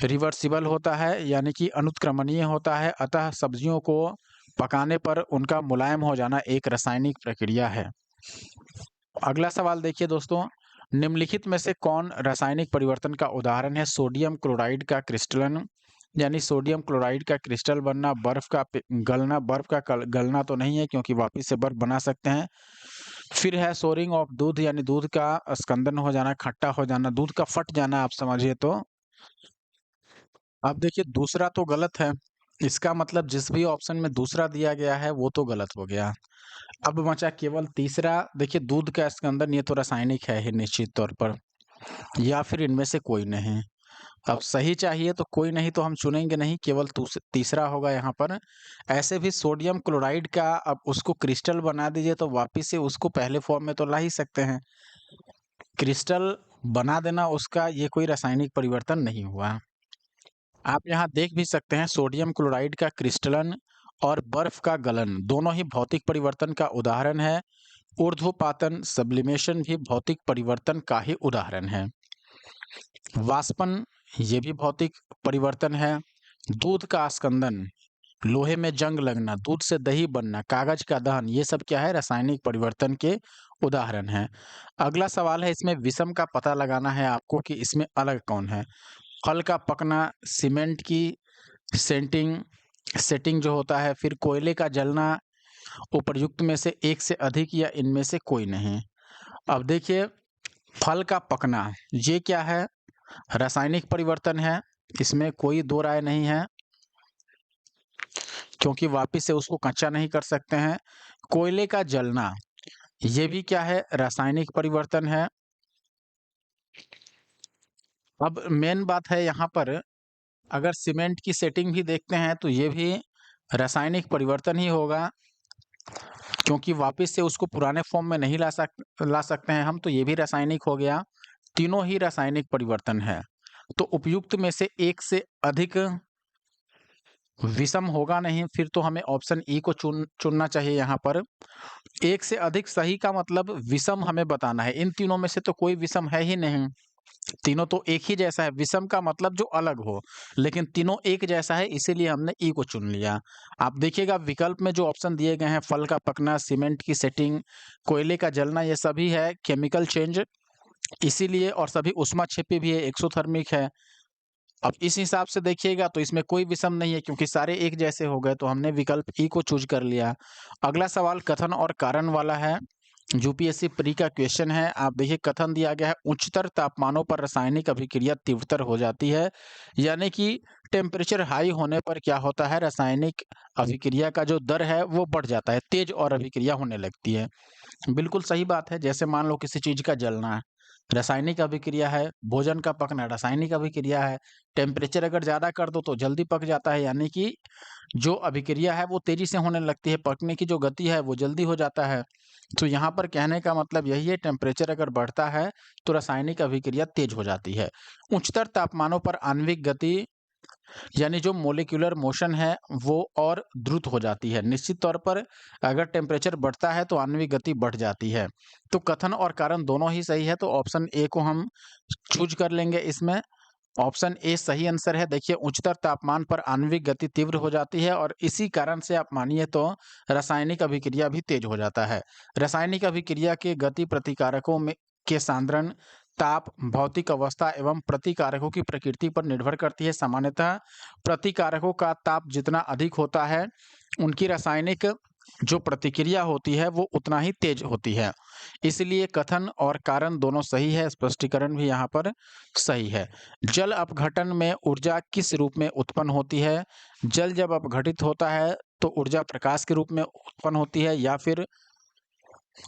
रिवर्सिबल होता है, यानी कि अनुत्क्रमणीय होता है। अतः सब्जियों को पकाने पर उनका मुलायम हो जाना एक रासायनिक प्रक्रिया है। अगला सवाल देखिए दोस्तों, निम्नलिखित में से कौन रासायनिक परिवर्तन का उदाहरण है? सोडियम क्लोराइड का क्रिस्टलन, यानी सोडियम क्लोराइड का क्रिस्टल बनना, बर्फ का गलना। बर्फ का गलना तो नहीं है, क्योंकि वापिस से बर्फ बना सकते हैं। फिर है सोरिंग ऑफ दूध, यानी दूध का स्कंदन हो जाना, खट्टा हो जाना, दूध का फट जाना आप समझिए तो। अब देखिए, दूसरा तो गलत है, इसका मतलब जिस भी ऑप्शन में दूसरा दिया गया है वो तो गलत हो गया। अब बचा केवल तीसरा। देखिए, दूध का स्कंदन, ये तो रासायनिक है ही निश्चित तौर पर, या फिर इनमें से कोई नहीं। अब सही चाहिए तो कोई नहीं, तो हम चुनेंगे नहीं, केवल तीसरा होगा यहाँ पर। ऐसे भी सोडियम क्लोराइड का अब उसको क्रिस्टल बना दीजिए तो वापिस से उसको पहले फॉर्म में तो ला ही सकते हैं। क्रिस्टल बना देना उसका, ये कोई रासायनिक परिवर्तन नहीं हुआ। आप यहाँ देख भी सकते हैं, सोडियम क्लोराइड का क्रिस्टलन और बर्फ का गलन दोनों ही भौतिक परिवर्तन का उदाहरण है। ऊर्ध्वपातन सब्लिमेशन भी भौतिक परिवर्तन का ही उदाहरण है। वाष्पन ये भी भौतिक परिवर्तन है। दूध का अस्कंदन, लोहे में जंग लगना, दूध से दही बनना, कागज का दहन, ये सब क्या है? रासायनिक परिवर्तन के उदाहरण हैं। अगला सवाल है, इसमें विषम का पता लगाना है आपको कि इसमें अलग कौन है। फल का पकना, सीमेंट की सेंटिंग सेटिंग जो होता है, फिर कोयले का जलना, उपर्युक्त में से एक से अधिक या इनमें से कोई नहीं। अब देखिए, फल का पकना ये क्या है? रासायनिक परिवर्तन है, इसमें कोई दो राय नहीं है, क्योंकि वापिस से उसको कच्चा नहीं कर सकते हैं। कोयले का जलना ये भी क्या है? रासायनिक परिवर्तन है। अब मेन बात है यहाँ पर, अगर सीमेंट की सेटिंग भी देखते हैं तो ये भी रासायनिक परिवर्तन ही होगा, क्योंकि वापिस से उसको पुराने फॉर्म में नहीं ला सकते हैं हम, तो ये भी रासायनिक हो गया। तीनों ही रासायनिक परिवर्तन है। तो उपयुक्त में से एक से अधिक विषम होगा नहीं, फिर तो हमें ऑप्शन ई को चुनना चाहिए यहाँ पर। एक से अधिक सही का मतलब विषम हमें बताना है। इन तीनों में से तो कोई विषम है ही नहीं, तीनों तो एक ही जैसा है। विषम का मतलब जो अलग हो, लेकिन तीनों एक जैसा है, इसीलिए हमने ई को चुन लिया। आप देखिएगा विकल्प में जो ऑप्शन दिए गए हैं, फल का पकना, सीमेंट की सेटिंग, कोयले का जलना, ये सभी है केमिकल चेंज, इसीलिए, और सभी ऊष्माक्षेपी भी है, एक्सोथर्मिक है। अब इस हिसाब से देखिएगा तो इसमें कोई विषम नहीं है, क्योंकि सारे एक जैसे हो गए, तो हमने विकल्प ई को चूज कर लिया। अगला सवाल कथन और कारण वाला है, यूपीएससी प्री का क्वेश्चन है। आप देखिए, कथन दिया गया है, उच्चतर तापमानों पर रासायनिक अभिक्रिया तीव्रतर हो जाती है, यानी कि टेम्परेचर हाई होने पर क्या होता है? रासायनिक अभिक्रिया का जो दर है वो बढ़ जाता है, तेज और अभिक्रिया होने लगती है। बिल्कुल सही बात है। जैसे मान लो किसी चीज का जलना है, रासायनिक अभिक्रिया है। भोजन का पकना रासायनिक अभिक्रिया है। टेम्परेचर अगर ज्यादा कर दो तो जल्दी पक जाता है, यानी कि जो अभिक्रिया है वो तेजी से होने लगती है, पकने की जो गति है वो जल्दी हो जाता है। तो यहाँ पर कहने का मतलब यही है, टेम्परेचर अगर बढ़ता है तो रासायनिक अभिक्रिया तेज हो जाती है। उच्चतर तापमानों पर आणविक गति यानी जो मोलिक्यूलर मोशन है वो और द्रुत हो जाती है। निश्चित तौर पर अगर टेम्परेचर बढ़ता है तो आणविक गति बढ़ जाती है। तो कथन और कारण दोनों ही सही है, तो ऑप्शन ए को हम चूज कर लेंगे इसमें। ऑप्शन ए सही आंसर है। देखिए, उच्चतर तापमान पर आणविक गति तीव्र हो जाती है, और इसी कारण से आप मानिए तो रासायनिक अभिक्रिया भी तेज हो जाता है। रासायनिक अभिक्रिया के गति प्रतिकारकों में के सांद्रण, ताप, भौतिक अवस्था एवं प्रतिकारकों की प्रकृति पर निर्भर करती है। सामान्यतः प्रतिकारकों का ताप जितना अधिक होता है, उनकी रासायनिक जो प्रतिक्रिया होती है वो उतना ही तेज होती है। इसलिए कथन और कारण दोनों सही है, स्पष्टीकरण भी यहाँ पर सही है। जल अपघटन में ऊर्जा किस रूप में उत्पन्न होती है? जल जब अपघटित होता है तो ऊर्जा प्रकाश के रूप में उत्पन्न होती है, या फिर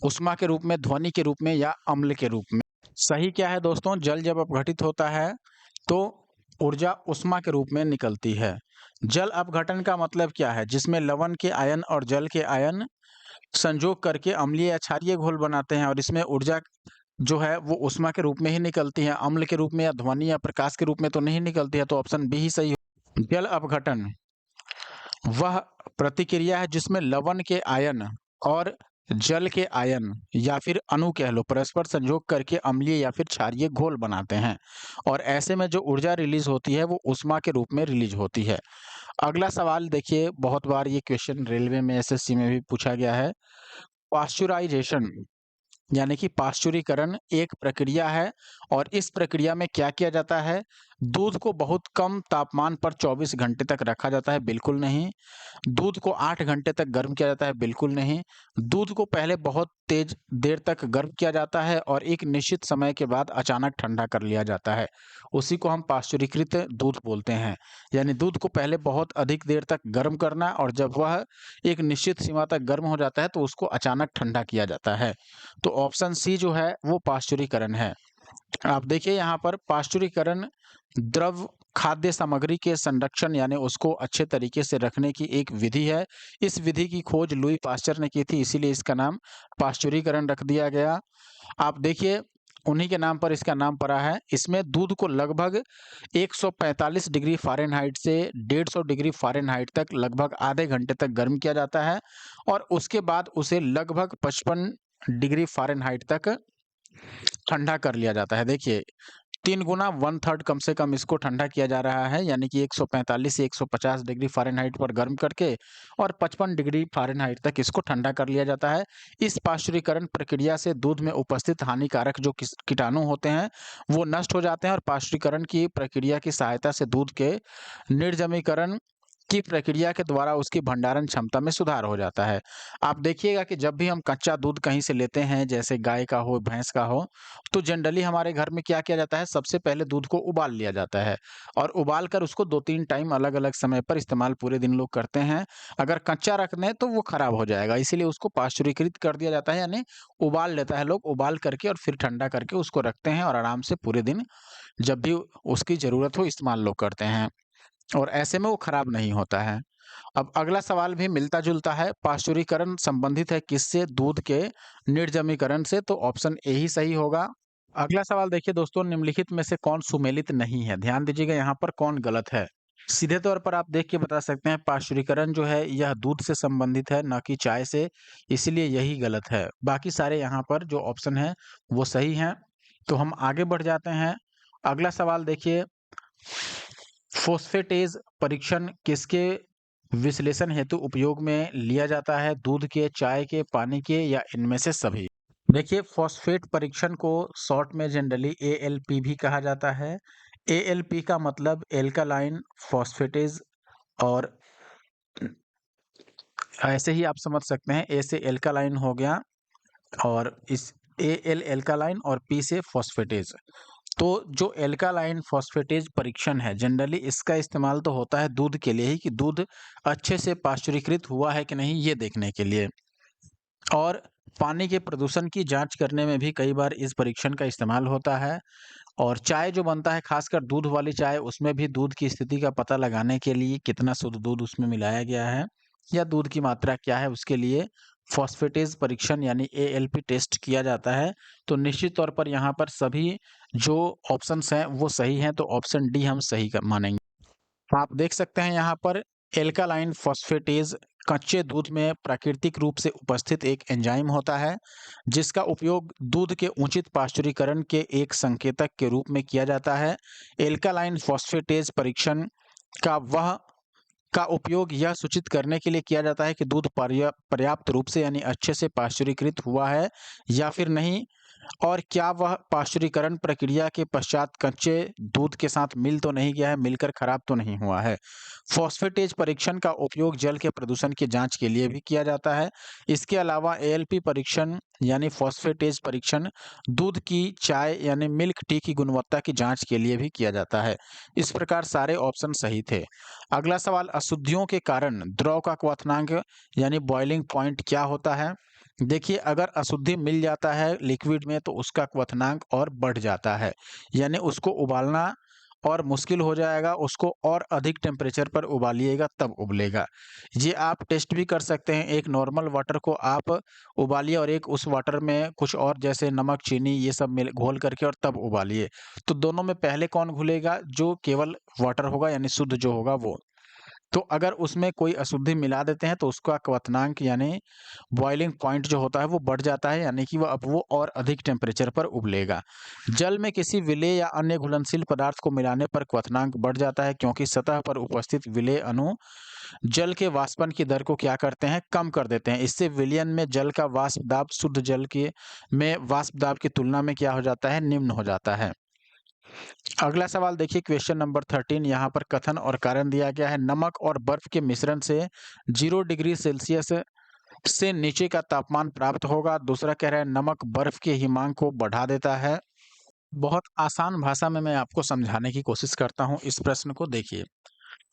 ऊष्मा के रूप में, ध्वनि के रूप में, या अम्ल के रूप में। सही क्या है दोस्तों? जल जब अपघटित होता है तो ऊर्जा ऊष्मा के रूप में निकलती है। जल अपघटन का मतलब क्या है? जिसमें लवण के आयन और जल के आयन संजोग करके अम्लीय या क्षारीय घोल बनाते हैं, और इसमें ऊर्जा जो है वो ऊष्मा के रूप में ही निकलती है, अम्ल के रूप में या ध्वनि या प्रकाश के रूप में तो नहीं निकलती है। तो ऑप्शन बी ही सही हो। जल अपघटन वह प्रतिक्रिया है जिसमें लवण के आयन और जल के आयन या फिर अणु कह लो, परस्पर संयोग करके अम्लीय या फिर क्षारीय घोल बनाते हैं, और ऐसे में जो ऊर्जा रिलीज होती है वो ऊष्मा के रूप में रिलीज होती है। अगला सवाल देखिए, बहुत बार ये क्वेश्चन रेलवे में, एसएससी में भी पूछा गया है। पाश्चुराइजेशन यानी कि पाश्चुरीकरण एक प्रक्रिया है, और इस प्रक्रिया में क्या किया जाता है? दूध को बहुत कम तापमान पर 24 घंटे तक रखा जाता है? बिल्कुल नहीं। दूध को 8 घंटे तक गर्म किया जाता है? बिल्कुल नहीं। दूध को पहले बहुत तेज देर तक गर्म किया जाता है, और एक निश्चित समय के बाद अचानक ठंडा कर लिया जाता है। उसी को हम पाश्चुरीकृत दूध बोलते हैं। यानी दूध को पहले बहुत अधिक देर तक गर्म करना, और जब वह एक निश्चित सीमा तक गर्म हो जाता है तो उसको अचानक ठंडा किया जाता है। तो ऑप्शन सी जो है वो पाश्चुरीकरण है। आप देखिए यहाँ पर, पाश्चुरीकरण द्रव खाद्य सामग्री के संरक्षण यानी उसको अच्छे तरीके से रखने की एक विधि है। इस विधि की खोज लुई पास्चर ने की थी, इसीलिए इसका नाम पाश्चुरीकरण रख दिया गया। आप देखिए, उन्हीं के नाम पर इसका नाम पड़ा है। इसमें दूध को लगभग 145 डिग्री फ़ारेनहाइट से 150 डिग्री फ़ारेनहाइट तक लगभग आधे घंटे तक गर्म किया जाता है और उसके बाद उसे लगभग 55 डिग्री फ़ारेनहाइट तक ठंडा कर लिया जाता है। देखिए 3 गुना 1/3 कम से कम इसको ठंडा किया जा रहा है, यानी कि 145 से 150 डिग्री फ़ारेनहाइट पर गर्म करके और 55 डिग्री फ़ारेनहाइट तक इसको ठंडा कर लिया जाता है। इस पाश्चुरीकरण प्रक्रिया से दूध में उपस्थित हानिकारक जो कीटाणु होते हैं, वो नष्ट हो जाते हैं और पाश्चुरीकरण की प्रक्रिया की सहायता से दूध के निर्जमीकरण की प्रक्रिया के द्वारा उसकी भंडारण क्षमता में सुधार हो जाता है। आप देखिएगा कि जब भी हम कच्चा दूध कहीं से लेते हैं, जैसे गाय का हो, भैंस का हो, तो जनरली हमारे घर में क्या किया जाता है, सबसे पहले दूध को उबाल लिया जाता है और उबाल कर उसको 2-3 टाइम अलग-अलग समय पर इस्तेमाल पूरे दिन लोग करते हैं। अगर कच्चा रख दें तो वो खराब हो जाएगा, इसीलिए उसको पाश्चुरीकृत कर दिया जाता है, यानी उबाल लेता है लोग, उबाल करके और फिर ठंडा करके उसको रखते हैं और आराम से पूरे दिन जब भी उसकी ज़रूरत हो इस्तेमाल लोग करते हैं और ऐसे में वो खराब नहीं होता है। अब अगला सवाल भी मिलता-जुलता है, पाश्चुरीकरण संबंधित है किससे? दूध के निर्जमीकरण से, तो ऑप्शन ए ही सही होगा। अगला सवाल देखिए दोस्तों, निम्नलिखित में से कौन सुमेलित नहीं है? ध्यान दीजिएगा यहाँ पर कौन गलत है। सीधे तौर पर आप देख के बता सकते हैं पाश्चुरीकरण जो है यह दूध से संबंधित है, ना कि चाय से, इसलिए यही गलत है। बाकी सारे यहाँ पर जो ऑप्शन हैं वो सही हैं। तो हम आगे बढ़ जाते हैं। अगला सवाल देखिए, फॉस्फेटेज परीक्षण किसके विश्लेषण हेतु उपयोग में लिया जाता है? दूध के, चाय के, पानी के या इनमें से सभी? देखिए फॉस्फेट परीक्षण को शॉर्ट में जनरली एएलपी भी कहा जाता है। एएलपी का मतलब एल्कालाइन फॉस्फेटेज और ऐसे ही आप समझ सकते हैं, ए से एल्कालाइन हो गया और इस एल एल्कालाइन और पी से फॉस्फेटेज। तो जो एल्कालाइन फॉस्फेटेज परीक्षण है जनरली इसका इस्तेमाल तो होता है दूध के लिए ही, कि दूध अच्छे से पाश्चुरीकृत हुआ है कि नहीं ये देखने के लिए, और पानी के प्रदूषण की जांच करने में भी कई बार इस परीक्षण का इस्तेमाल होता है। और चाय जो बनता है खासकर दूध वाली चाय, उसमें भी दूध की स्थिति का पता लगाने के लिए कितना शुद्ध दूध उसमें मिलाया गया है या दूध की मात्रा क्या है, उसके लिए फॉस्फेटेज परीक्षण यानी एएलपी टेस्ट किया जाता है। तो निश्चित तौर पर यहाँ पर सभी जो ऑप्शंस हैं वो सही हैं, तो ऑप्शन डी हम सही मानेंगे। आप देख सकते हैं यहाँ पर एल्कालाइन फॉस्फेटेज कच्चे दूध में प्राकृतिक रूप से उपस्थित एक एंजाइम होता है, जिसका उपयोग दूध के उचित पाश्चुरीकरण के एक संकेतक के रूप में किया जाता है। एल्कालाइन फॉस्फेटेज परीक्षण का वह का उपयोग यह सूचित करने के लिए किया जाता है कि दूध पर्याप्त रूप से यानी अच्छे से पाश्चुरीकृत हुआ है या फिर नहीं, और क्या वह पाश्चुरीकरण प्रक्रिया के पश्चात कच्चे दूध के साथ मिल तो नहीं गया है, मिलकर खराब तो नहीं हुआ है। फॉस्फेटेज परीक्षण का उपयोग जल के प्रदूषण की जांच के लिए भी किया जाता है। इसके अलावा एएलपी परीक्षण यानी फॉस्फेटेज परीक्षण दूध की, चाय यानी मिल्क टी की गुणवत्ता की जांच के लिए भी किया जाता है। इस प्रकार सारे ऑप्शन सही थे। अगला सवाल, अशुद्धियों के कारण द्रव का क्वथनांक यानी बॉइलिंग पॉइंट क्या होता है? देखिए अगर अशुद्धि मिल जाता है लिक्विड में तो उसका क्वथनांक और बढ़ जाता है, यानी उसको उबालना और मुश्किल हो जाएगा, उसको और अधिक टेम्परेचर पर उबालिएगा तब उबलेगा। ये आप टेस्ट भी कर सकते हैं, एक नॉर्मल वाटर को आप उबालिए और एक उस वाटर में कुछ और जैसे नमक, चीनी ये सब मिल घोल करके और तब उबालिए। तो दोनों में पहले कौन घुलेगा? जो केवल वाटर होगा यानी शुद्ध जो होगा वो। तो अगर उसमें कोई अशुद्धि मिला देते हैं तो उसका क्वथनांक यानी बॉइलिंग पॉइंट जो होता है वो बढ़ जाता है, यानी कि वो अब वो और अधिक टेम्परेचर पर उबलेगा। जल में किसी विलेय या अन्य घुलनशील पदार्थ को मिलाने पर क्वथनांक बढ़ जाता है, क्योंकि सतह पर उपस्थित विलेय अणु जल के वाष्पन की दर को क्या करते हैं? कम कर देते हैं। इससे विलयन में जल का वाष्प दाब शुद्ध जल के में वाष्प दाब की तुलना में क्या हो जाता है? निम्न हो जाता है। अगला सवाल देखिए क्वेश्चन नंबर 13, यहाँ पर कथन और कारण दिया गया है। नमक और बर्फ के मिश्रण से 0 डिग्री सेल्सियस से नीचे का तापमान प्राप्त होगा। दूसरा कह रहा है नमक बर्फ के हिमांक को बढ़ा देता है। बहुत आसान भाषा में मैं आपको समझाने की कोशिश करता हूँ इस प्रश्न को। देखिए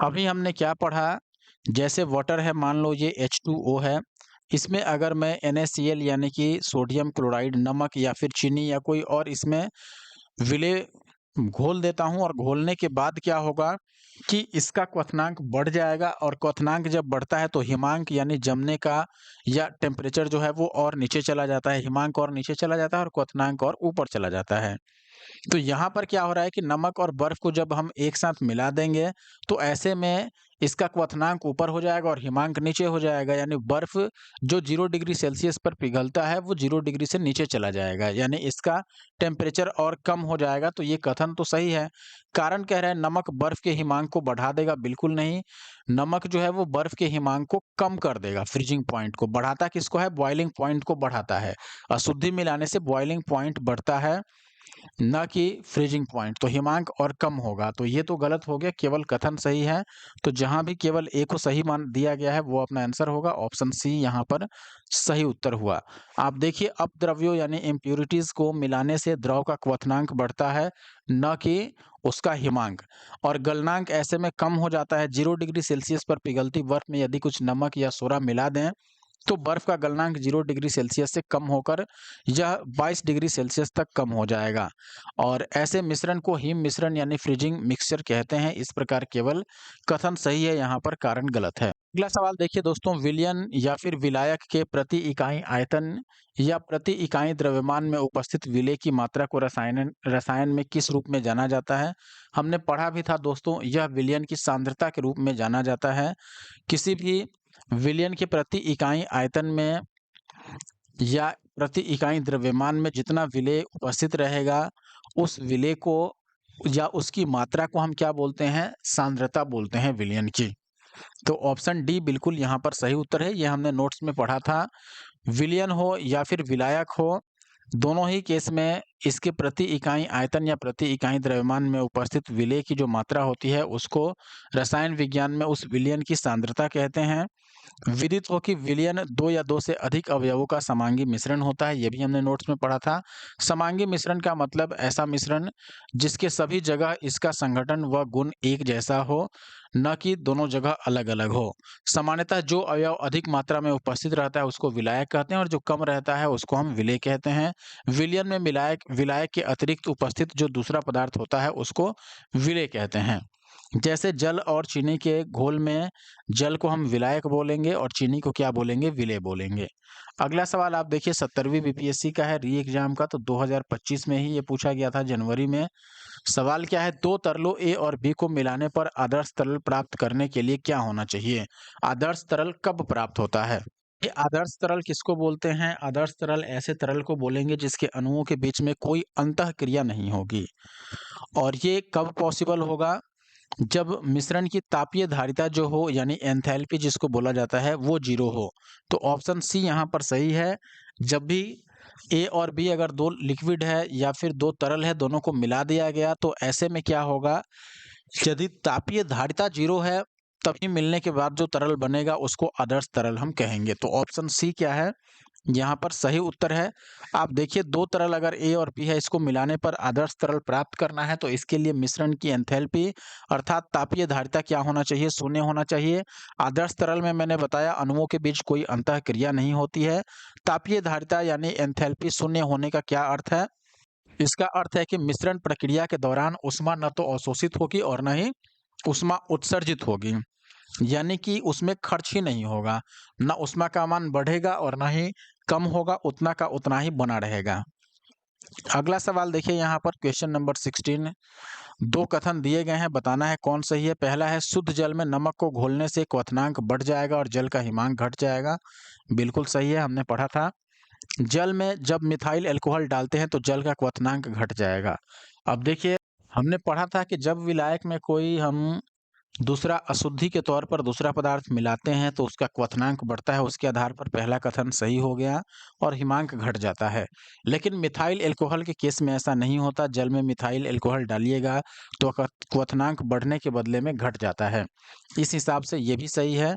अभी हमने क्या पढ़ा, जैसे वाटर है, मान लो ये H2O है, इसमें अगर मैं NaCl यानी कि सोडियम क्लोराइड, नमक या फिर चीनी या कोई और इसमें विलेय घोल देता हूँ और घोलने के बाद क्या होगा कि इसका क्वथनांक बढ़ जाएगा और क्वथनांक जब बढ़ता है तो हिमांक यानी जमने का या टेम्परेचर जो है वो और नीचे चला जाता है, हिमांक और नीचे चला जाता है और क्वथनांक और ऊपर चला जाता है। तो यहाँ पर क्या हो रहा है कि नमक और बर्फ को जब हम एक साथ मिला देंगे तो ऐसे में इसका क्वथनांक ऊपर हो जाएगा और हिमांक नीचे हो जाएगा, यानी बर्फ जो 0 डिग्री सेल्सियस पर पिघलता है वो 0 डिग्री से नीचे चला जाएगा, यानी इसका टेम्परेचर और कम हो जाएगा। तो ये कथन तो सही है। कारण कह रहे हैं नमक बर्फ के हिमांक को बढ़ा देगा, बिल्कुल नहीं। नमक जो है वो बर्फ के हिमांक को कम कर देगा, फ्रीजिंग पॉइंट को बढ़ाता किसको है, बॉइलिंग पॉइंट को बढ़ाता है। अशुद्धि मिलाने से बॉइलिंग पॉइंट बढ़ता है, ना कि फ्रीजिंग पॉइंट। तो हिमांक और कम होगा, तो ये तो गलत हो गया, केवल कथन सही है। तो जहां भी केवल ए को सही मान दिया गया है वो अपना आंसर होगा, ऑप्शन सी यहाँ पर सही उत्तर हुआ। आप देखिए अपद्रव्यों यानी इम्प्यूरिटीज को मिलाने से द्रव का क्वथनांक बढ़ता है, न कि उसका हिमांक। और गलनांक ऐसे में कम हो जाता है। 0 डिग्री सेल्सियस पर पिघलती बर्फ में यदि कुछ नमक या सोडा मिला दें तो बर्फ का गलनांक 0 डिग्री सेल्सियस से कम होकर यह 22 डिग्री सेल्सियस तक कम हो जाएगा और ऐसे मिश्रण को हिम मिश्रण यानी फ्रीजिंग मिक्सचर कहते हैं। इस प्रकार केवल कथन सही है, यहाँ पर कारण गलत है। अगला सवाल देखिए दोस्तों, विलयन या फिर विलायक के प्रति इकाई आयतन या प्रति इकाई द्रव्यमान में उपस्थित विलेय की मात्रा को रसायन रसायन में किस रूप में जाना जाता है। हमने पढ़ा भी था दोस्तों, यह विलयन की सांद्रता के रूप में जाना जाता है। किसी भी विलयन के प्रति इकाई आयतन में या प्रति इकाई द्रव्यमान में जितना विलेय उपस्थित रहेगा उस विलेय को या उसकी मात्रा को हम क्या बोलते हैं, सांद्रता बोलते हैं विलयन की। तो ऑप्शन डी बिल्कुल यहाँ पर सही उत्तर है, ये हमने नोट्स में पढ़ा था। विलयन हो या फिर विलायक हो, दोनों ही केस में इसके प्रति इकाई आयतन या प्रति इकाई द्रव्यमान में उपस्थित विलेय की जो मात्रा होती है उसको रसायन विज्ञान में उस विलयन की सांद्रता कहते हैं। विदित हो कि विलयन 2 या 2 से अधिक अवयवों का समांगी मिश्रण होता है, ये भी हमने नोट्स में पढ़ा था। समांगी मिश्रण का मतलब ऐसा मिश्रण जिसके सभी जगह इसका संघटन व गुण एक जैसा हो, न कि दोनों जगह अलग-अलग हो। सामान्यतः जो अवयव अधिक मात्रा में उपस्थित रहता है उसको विलायक कहते हैं और जो कम रहता है उसको हम विलेय कहते हैं। विलयन में विलायक के अतिरिक्त उपस्थित जो दूसरा पदार्थ होता है उसको विलेय कहते हैं। जैसे जल और चीनी के घोल में जल को हम विलायक बोलेंगे और चीनी को क्या बोलेंगे, विलेय बोलेंगे। अगला सवाल आप देखिए 70वीं बीपीएससी का है, री एग्जाम का, तो 2025 में ही ये पूछा गया था जनवरी में। सवाल क्या है, दो तरलों ए और बी को मिलाने पर आदर्श तरल प्राप्त करने के लिए क्या होना चाहिए। आदर्श तरल कब प्राप्त होता है। ये आदर्श तरल किसको बोलते हैं, आदर्श तरल ऐसे तरल को बोलेंगे जिसके अणुओं के बीच में कोई अंतः क्रिया नहीं होगी। और ये कब पॉसिबल होगा, जब मिश्रण की तापीय धारिता जो हो यानी एंथैल्पी जिसको बोला जाता है वो 0 हो। तो ऑप्शन सी यहाँ पर सही है। जब भी ए और बी अगर दो लिक्विड है या फिर दो तरल है दोनों को मिला दिया गया तो ऐसे में क्या होगा, यदि तापीय धारिता 0 है तभी मिलने के बाद जो तरल बनेगा उसको आदर्श तरल हम कहेंगे। तो ऑप्शन सी क्या है, यहाँ पर सही उत्तर है। आप देखिए दो तरल अगर ए और बी है इसको मिलाने पर आदर्श तरल प्राप्त करना है तो इसके लिए मिश्रण की एंथैल्पी अर्थात तापीय धारिता क्या होना चाहिए, शून्य होना चाहिए। आदर्श तरल में मैंने बताया अणुओं के बीच कोई अंतः क्रिया नहीं होती है। तापीय धारिता यानी एंथैल्पी शून्य होने का क्या अर्थ है, इसका अर्थ है कि मिश्रण प्रक्रिया के दौरान ऊष्मा न तो अवशोषित होगी और न ही ऊष्मा उत्सर्जित होगी, यानी कि उसमें खर्च ही नहीं होगा, ना ऊष्मा का मान बढ़ेगा और ना ही कम होगा, उतना का उतना ही बना रहेगा। अगला सवाल देखिए यहाँ पर क्वेश्चन नंबर 16, दो कथन दिए गए हैं, बताना है कौन सही है। पहला है शुद्ध जल में नमक को घोलने से क्वथनांक बढ़ जाएगा और जल का हिमांक घट जाएगा, बिल्कुल सही है, हमने पढ़ा था। जल में जब मिथाइल अल्कोहल डालते हैं तो जल का क्वथनांक घट जाएगा। अब देखिए हमने पढ़ा था कि जब विलायक में कोई हम दूसरा अशुद्धि के तौर पर दूसरा पदार्थ मिलाते हैं तो उसका क्वथनांक बढ़ता है, उसके आधार पर पहला कथन सही हो गया और हिमांक घट जाता है। लेकिन मिथाइल अल्कोहल के केस में ऐसा नहीं होता, जल में मिथाइल अल्कोहल डालिएगा तो क्वथनांक बढ़ने के बदले में घट जाता है। इस हिसाब से ये भी सही है।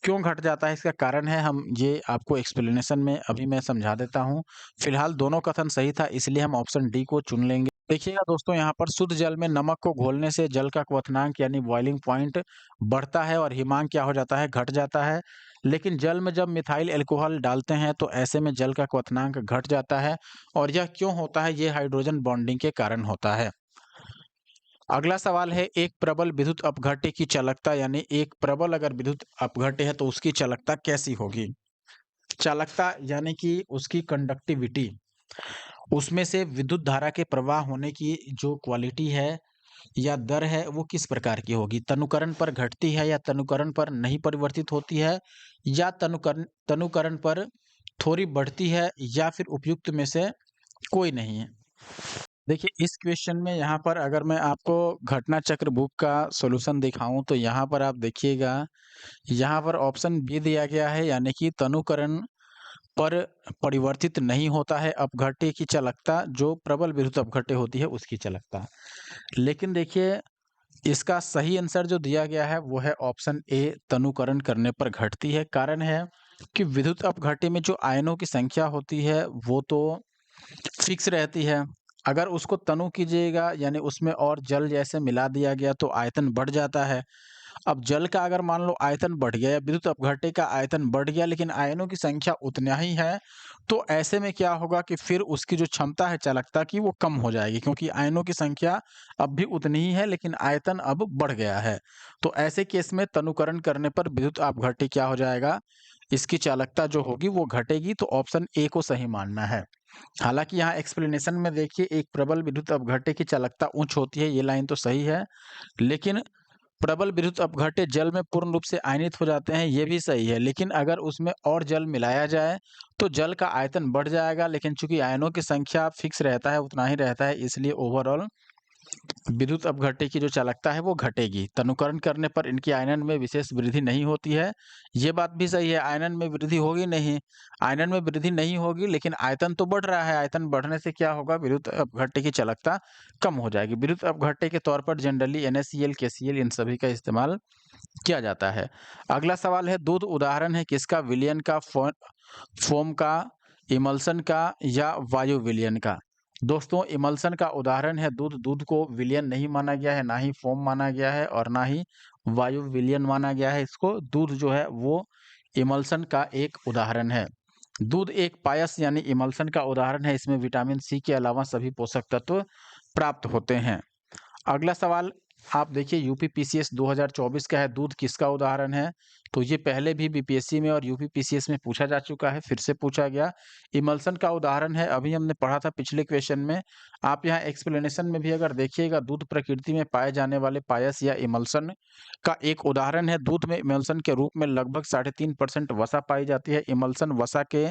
क्यों घट जाता है इसका कारण है, हम ये आपको एक्सप्लेनेशन में अभी मैं समझा देता हूँ। फिलहाल दोनों कथन सही था इसलिए हम ऑप्शन डी को चुन लेंगे। देखिएगा दोस्तों यहाँ पर शुद्ध जल में नमक को घोलने से जल का क्वथनांक यानी बॉइलिंग पॉइंट बढ़ता है और हिमांक क्या हो जाता है, घट जाता है। लेकिन जल में जब मिथाइल अल्कोहल डालते हैं तो ऐसे में जल का क्वथनांक घट जाता है और यह क्यों होता है, ये हाइड्रोजन बॉन्डिंग के कारण होता है। अगला सवाल है, एक प्रबल विद्युत अपघट्य की चालकता, यानी एक प्रबल अगर विद्युत अपघट्य है तो उसकी चालकता कैसी होगी? चालकता यानी कि उसकी कंडक्टिविटी, उसमें से विद्युत धारा के प्रवाह होने की जो क्वालिटी है या दर है वो किस प्रकार की होगी? तनुकरण पर घटती है या तनुकरण पर नहीं परिवर्तित होती है, या तनुकरण पर थोड़ी बढ़ती है, या फिर उपयुक्त में से कोई नहीं है? देखिए, इस क्वेश्चन में यहाँ पर अगर मैं आपको घटना चक्र बुक का सॉल्यूशन दिखाऊँ तो यहाँ पर आप देखिएगा, यहाँ पर ऑप्शन बी दिया गया है, यानी कि तनुकरण पर परिवर्तित नहीं होता है अपघट्य की चालकता, जो प्रबल विद्युत अपघट्य होती है उसकी चालकता। लेकिन देखिए, इसका सही आंसर जो दिया गया है वो है ऑप्शन ए, तनुकरण करने पर घटती है। कारण है कि विद्युत अपघट्य में जो आयनों की संख्या होती है वो तो फिक्स रहती है। अगर उसको तनु कीजिएगा यानी उसमें और जल जैसे मिला दिया गया तो आयतन बढ़ जाता है। अब जल का अगर मान लो आयतन बढ़ गया या विद्युत अपघट्य का आयतन बढ़ गया लेकिन आयनों की संख्या उतना ही है, तो ऐसे में क्या होगा कि फिर उसकी जो क्षमता है चालकता की वो कम हो जाएगी, क्योंकि आयनों की संख्या अब भी उतनी ही है लेकिन आयतन अब बढ़ गया है। तो ऐसे केस में तनुकरण करने पर विद्युत अपघट्य क्या हो जाएगा, इसकी चालकता जो होगी वो घटेगी, तो ऑप्शन ए को सही मानना है। हालाँकि यहाँ एक्सप्लेनेशन में देखिए, एक प्रबल विद्युत अपघट्य की चालकता उच्च होती है, ये लाइन तो सही है, लेकिन प्रबल विद्युत अपघट्य जल में पूर्ण रूप से आयनित हो जाते हैं, ये भी सही है। लेकिन अगर उसमें और जल मिलाया जाए, तो जल का आयतन बढ़ जाएगा, लेकिन चूँकि आयनों की संख्या फिक्स रहता है, उतना ही रहता है, इसलिए ओवरऑल विद्युत अपघट्य की जो चालकता है वो घटेगी। तनुकरण करने पर इनकी आयनन में विशेष वृद्धि नहीं होती है। ये बात भी सही है, आयनन में वृद्धि होगी नहीं, आयनन में वृद्धि नहीं होगी लेकिन आयतन तो बढ़ रहा है, आयतन बढ़ने से क्या होगा, विद्युत अपघट्य की चालकता कम हो जाएगी। विद्युत अपघट्य के तौर पर जनरली NaCl, KCl इन सभी का इस्तेमाल किया जाता है। अगला सवाल है, दूध उदाहरण है किसका, विलयन का, फोम का, इमल्शन का या वायु विलयन का? दोस्तों, इमल्शन का उदाहरण है दूध। दूध को विलयन नहीं माना गया है, ना ही फोम माना गया है और ना ही वायु विलयन माना गया है इसको। दूध जो है वो इमल्शन का एक उदाहरण है। दूध एक पायस यानी इमल्शन का उदाहरण है, इसमें विटामिन सी के अलावा सभी पोषक तत्व प्राप्त होते हैं। अगला सवाल आप देखिए, यूपी-पीसीएस 2024 का है, दूध किसका उदाहरण है? तो ये पहले भी बीपीएससी में और यूपी-पीसीएस में पूछा जा चुका है, फिर से पूछा गया। इमल्शन का उदाहरण है, अभी हमने पढ़ा था पिछले क्वेश्चन में। आप यहाँ एक्सप्लेनेशन में भी अगर देखिएगा, दूध प्रकृति में पाए जाने वाले पायस या इमल्शन का एक उदाहरण है। दूध में इमल्शन के रूप में लगभग 3.5% वसा पाई जाती है। इमल्शन वसा के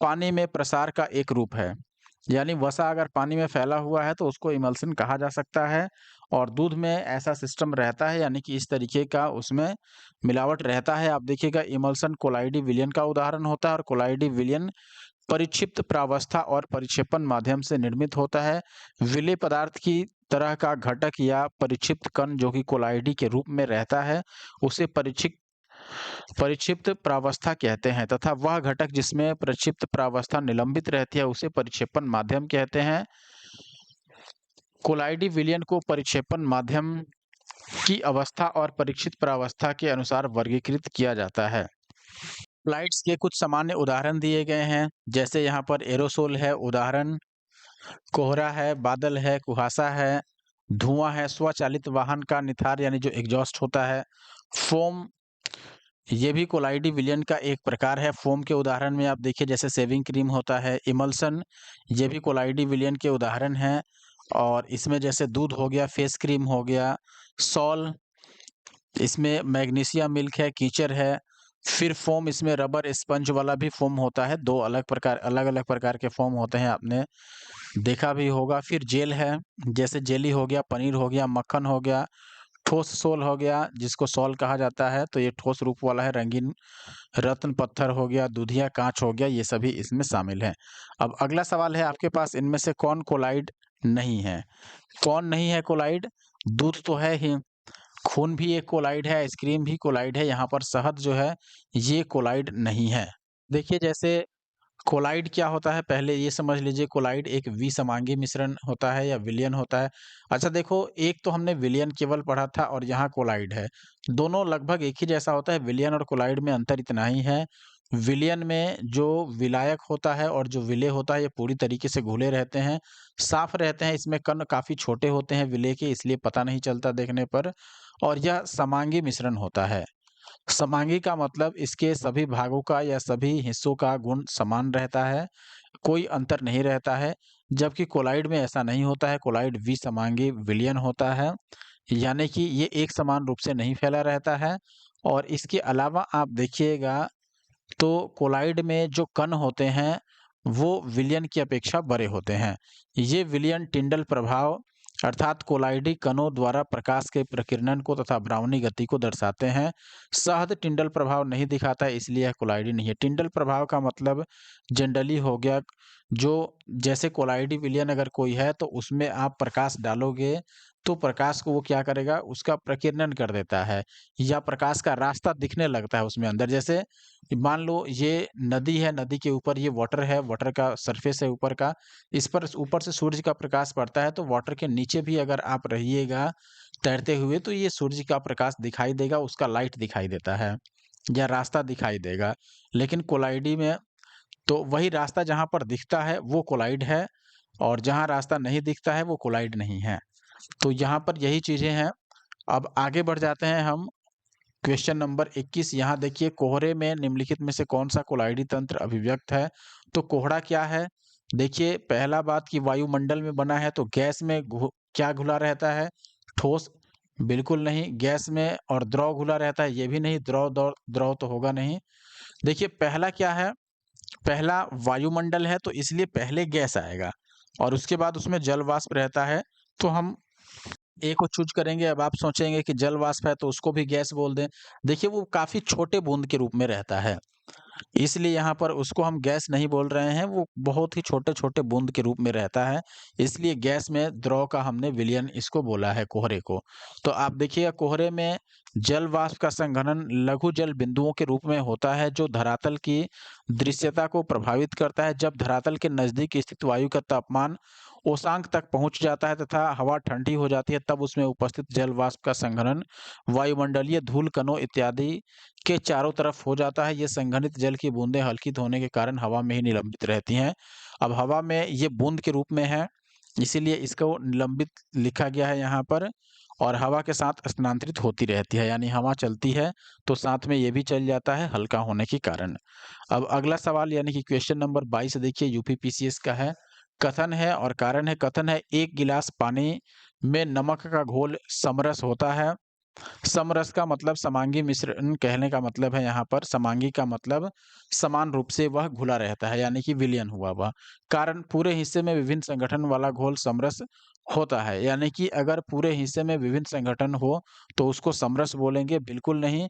पानी में प्रसार का एक रूप है, यानी वसा अगर पानी में फैला हुआ है तो उसको इमल्शन कहा जा सकता है, और दूध में ऐसा सिस्टम रहता है, यानी कि इस तरीके का उसमें मिलावट रहता है। आप देखिएगा, इमल्शन कोलाइडी विलयन का उदाहरण होता है, और कोलाइडी विलयन परिक्षिप्त प्रावस्था और परिक्षेपण माध्यम से निर्मित होता है। विलेय पदार्थ की तरह का घटक या परिक्षिप्त कण जो कि कोलाइडी के रूप में रहता है, उसे परिक्षिप्त प्रावस्था कहते हैं, तथा वह घटक जिसमें प्रक्षिप्त प्रावस्था निलंबित रहती है उसे परिक्षेपण माध्यम कहते हैं। कोलाइडी विलयन को परिक्षेपण माध्यम की अवस्था और परीक्षित प्रावस्था के अनुसार वर्गीकृत किया जाता है। फ्लाइट्स के कुछ सामान्य उदाहरण दिए गए हैं, जैसे यहाँ पर एरोसोल है उदाहरण, कोहरा है, बादल है, कुहासा है, धुआं है, स्वचालित वाहन का निथार यानी जो एग्जॉस्ट होता है, फोम, ये भी कोलाइडी विलयन का एक प्रकार है। फोम के उदाहरण में आप देखिए जैसे शेविंग क्रीम होता है। इमल्शन, ये भी कोलाइडी विलयन के उदाहरण हैं, और इसमें जैसे दूध हो गया, फेस क्रीम हो गया, सॉल, इसमें मैग्नीशियम मिल्क है, कीचड़ है। फिर फोम, इसमें रबर स्पंज वाला भी फोम होता है, दो अलग-अलग प्रकार के फोम होते हैं, आपने देखा भी होगा। फिर जेल है, जैसे जेली हो गया, पनीर हो गया, मक्खन हो गया। ठोस सोल हो गया, जिसको सॉल कहा जाता है, तो ये ठोस रूप वाला है। रंगीन रत्न पत्थर हो गया, दूधिया कांच हो गया, ये सभी इसमें शामिल हैं। अब अगला सवाल है आपके पास, इनमें से कौन कोलाइड नहीं है? कौन नहीं है कोलाइड? दूध तो है ही, खून भी एक कोलाइड है, आइसक्रीम भी कोलाइड है, यहाँ पर शहद जो है ये कोलाइड नहीं है। देखिए, जैसे कोलाइड क्या होता है, पहले ये समझ लीजिए, कोलाइड एक विसमांगी मिश्रण होता है या विलयन होता है। अच्छा देखो, एक तो हमने विलयन केवल पढ़ा था और यहाँ कोलाइड है, दोनों लगभग एक ही जैसा होता है। विलयन और कोलाइड में अंतर इतना ही है, विलयन में जो विलायक होता है और जो विलेय होता है, ये पूरी तरीके से घुले रहते हैं, साफ रहते हैं। इसमें कण काफ़ी छोटे होते हैं विलेय के, इसलिए पता नहीं चलता देखने पर, और यह समांगी मिश्रण होता है। समांगी का मतलब इसके सभी भागों का या सभी हिस्सों का गुण समान रहता है, कोई अंतर नहीं रहता है। जबकि कोलाइड में ऐसा नहीं होता है, कोलाइड विसमांगी विलयन होता है, यानी कि ये एक समान रूप से नहीं फैला रहता है। और इसके अलावा आप देखिएगा तो कोलाइड में जो कण होते हैं, वो विलयन की अपेक्षा बड़े होते हैं। ये विलयन टिंडल प्रभाव अर्थात कोलाइडी कणों द्वारा प्रकाश के प्रकीर्णन को तथा ब्राउनी गति को दर्शाते हैं। सहज टिंडल प्रभाव नहीं दिखाता है, इसलिए यह कोलाइडी नहीं है। टिंडल प्रभाव का मतलब जनरली हो गया, जो जैसे कोलाइडी विलयन अगर कोई है तो उसमें आप प्रकाश डालोगे तो प्रकाश को वो क्या करेगा, उसका प्रकीर्णन कर देता है, या प्रकाश का रास्ता दिखने लगता है उसमें अंदर। जैसे मान लो ये नदी है, नदी के ऊपर ये वाटर है, वाटर का सरफेस है ऊपर का, इस पर ऊपर से सूर्य का प्रकाश पड़ता है, तो वाटर के नीचे भी अगर आप रहिएगा तैरते हुए तो ये सूर्य का प्रकाश दिखाई देगा, उसका लाइट दिखाई देता है या रास्ता दिखाई देगा। लेकिन कोलाइडी में तो वही रास्ता जहाँ पर दिखता है वो कोलाइड है, और जहाँ रास्ता नहीं दिखता है वो कोलाइड नहीं है। तो यहाँ पर यही चीज़ें हैं। अब आगे बढ़ जाते हैं हम। क्वेश्चन नंबर 21 यहाँ देखिए, कोहरे में निम्नलिखित में से कौन-सा कोलाइडी तंत्र अभिव्यक्त है? तो कोहरा क्या है? देखिए, पहला बात कि वायुमंडल में बना है तो गैस में क्या घुला रहता है? ठोस? बिल्कुल नहीं। गैस में और द्रव घुला रहता है? ये भी नहीं। द्रव दौर द्रव तो होगा नहीं। देखिए, पहला क्या है? पहला वायुमंडल है तो इसलिए पहले गैस आएगा और उसके बाद उसमें जल वाष्प रहता है, तो हम ए को चूज़ करेंगे। अब आप सोचेंगे कि जल वाष्प है तो उसको भी गैस बोल दें। देखिए, वो काफ़ी छोटे बूँद के रूप में रहता है, इसलिए यहाँ पर उसको हम गैस नहीं बोल रहे हैं, वो बहुत ही छोटे-छोटे बूँद के रूप में रहता है, इसलिए गैस में द्रव का हमने विलयन इसको बोला है, कोहरे को। तो आप देखिएगा, कोहरे में जल वाष्प का संघनन लघु जल बिंदुओं के रूप में होता है, जो धरातल की दृश्यता को प्रभावित करता है। जब धरातल के नज़दीक स्थित वायु का तापमान उषांक तक पहुँच जाता है तथा हवा ठंडी हो जाती है, तब उसमें उपस्थित जल वाष्प का संघनन वायुमंडलीय धूल कणों इत्यादि के चारों तरफ हो जाता है। ये संघनित जल की बूंदें हल्की होने के कारण हवा में ही निलंबित रहती हैं। अब हवा में ये बूंद के रूप में है, इसीलिए इसको निलंबित लिखा गया है यहाँ पर, और हवा के साथ स्थानांतरित होती रहती है, यानी हवा चलती है तो साथ में ये भी चल जाता है हल्का होने के कारण। अब अगला सवाल यानी कि क्वेश्चन नंबर 22 देखिए, यूपीपीसीएस का है। कथन है और कारण है। कथन है, 1 गिलास पानी में नमक का घोल समरस होता है। समरस का मतलब समांगी मिश्रण कहने का मतलब है यहाँ पर। समांगी का मतलब समान रूप से वह घुला रहता है, यानी कि विलयन हुआ वह। कारण, पूरे हिस्से में विभिन्न संगठन वाला घोल समरस होता है, यानी कि अगर पूरे हिस्से में विभिन्न संगठन हो तो उसको समरस बोलेंगे? बिल्कुल नहीं।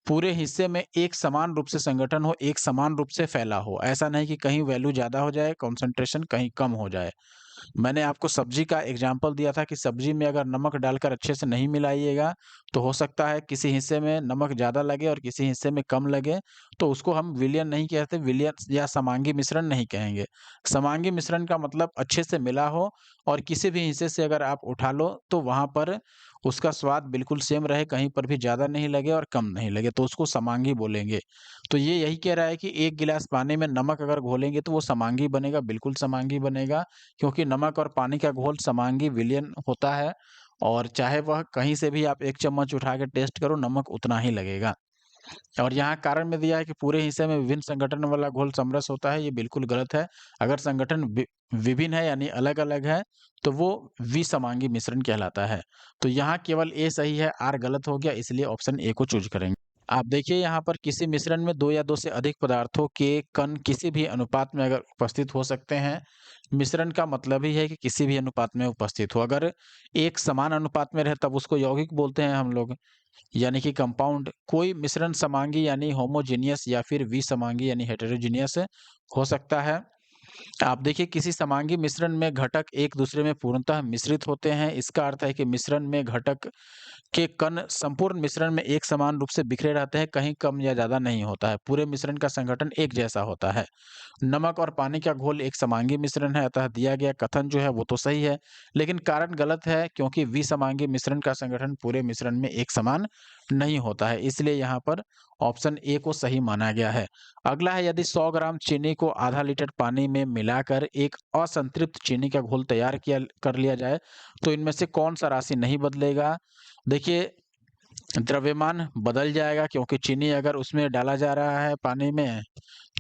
पूरे हिस्से में एक समान रूप से संगठन हो, एक समान रूप से फैला हो। ऐसा नहीं कि कहीं वैल्यू ज़्यादा हो जाए, कंसंट्रेशन कहीं कम हो जाए। मैंने आपको सब्जी का एग्जाम्पल दिया था कि सब्जी में अगर नमक डालकर अच्छे से नहीं मिलाइएगा, तो हो सकता है किसी हिस्से में नमक ज़्यादा लगे और किसी हिस्से में कम लगे, तो उसको हम विलयन नहीं कहते, विलयन या समांगी मिश्रण नहीं कहेंगे। समांगी मिश्रण का मतलब अच्छे से मिला हो और किसी भी हिस्से से अगर आप उठा लो, तो वहाँ पर उसका स्वाद बिल्कुल सेम रहे, कहीं पर भी ज़्यादा नहीं लगे और कम नहीं लगे, तो उसको समांगी बोलेंगे। तो ये यही कह रहा है कि 1 गिलास पानी में नमक अगर घोलेंगे तो वो समांगी बनेगा, बिल्कुल समांगी बनेगा। क्योंकि नमक और पानी का घोल समांगी विलयन होता है, और चाहे वह कहीं से भी आप 1 चम्मच उठा के टेस्ट करो, नमक उतना ही लगेगा। और यहाँ कारण में दिया है कि पूरे हिस्से में विभिन्न संगठन वाला घोल समरस होता है, ये बिल्कुल गलत है। अगर संगठन विभिन्न है यानी अलग-अलग है, तो वो विसमांगी मिश्रण कहलाता है। तो यहाँ केवल ए सही है, आर गलत हो गया, इसलिए ऑप्शन ए को चूज़ करेंगे। आप देखिए यहाँ पर, किसी मिश्रण में 2 या 2 से अधिक पदार्थों के कण किसी भी अनुपात में अगर उपस्थित हो सकते हैं, मिश्रण का मतलब ही है कि किसी भी अनुपात में उपस्थित हो। अगर एक समान अनुपात में रहे तब उसको यौगिक बोलते हैं हम लोग, यानी कि कंपाउंड। कोई मिश्रण समांगी यानी होमोजेनियस या फिर विसमांगी यानी हेटेरोजेनियस हो सकता है। आप देखिए, किसी समांगी मिश्रण में घटक एक दूसरे में पूर्णतः मिश्रित होते हैं। इसका अर्थ है कि मिश्रण में घटक के कण संपूर्ण मिश्रण में एक समान रूप से बिखरे रहते हैं, कहीं कम या ज़्यादा नहीं होता है। पूरे मिश्रण का संगठन एक जैसा होता है। नमक और पानी का घोल एक समांगी मिश्रण है, अतः दिया गया कथन जो है वो तो सही है, लेकिन कारण गलत है, क्योंकि विसमांगी मिश्रण का संगठन पूरे मिश्रण में एक समान नहीं होता है, इसलिए यहाँ पर ऑप्शन ए को सही माना गया है। अगला है, यदि 100 ग्राम चीनी को आधा लीटर पानी में मिलाकर एक असंतृप्त चीनी का घोल तैयार किया कर लिया जाए, तो इनमें से कौन सा राशि नहीं बदलेगा? देखिए, द्रव्यमान बदल जाएगा, क्योंकि चीनी अगर उसमें डाला जा रहा है पानी में,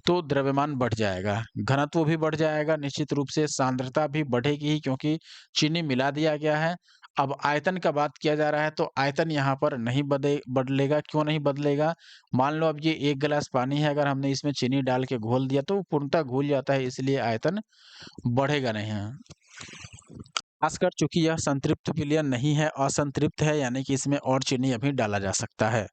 तो द्रव्यमान बढ़ जाएगा, घनत्व भी बढ़ जाएगा, निश्चित रूप से सांद्रता भी बढ़ेगी ही, क्योंकि चीनी मिला दिया गया है। अब आयतन का बात किया जा रहा है, तो आयतन यहाँ पर नहीं बदलेगा। क्यों नहीं बदलेगा? मान लो अब ये 1 गिलास पानी है, अगर हमने इसमें चीनी डाल के घोल दिया तो वो पूर्णतः घुल जाता है, इसलिए आयतन बढ़ेगा नहीं है। खासकर चूंकि यह संतृप्त विलयन नहीं है, असंतृप्त है, यानी कि इसमें और चीनी अभी डाला जा सकता है।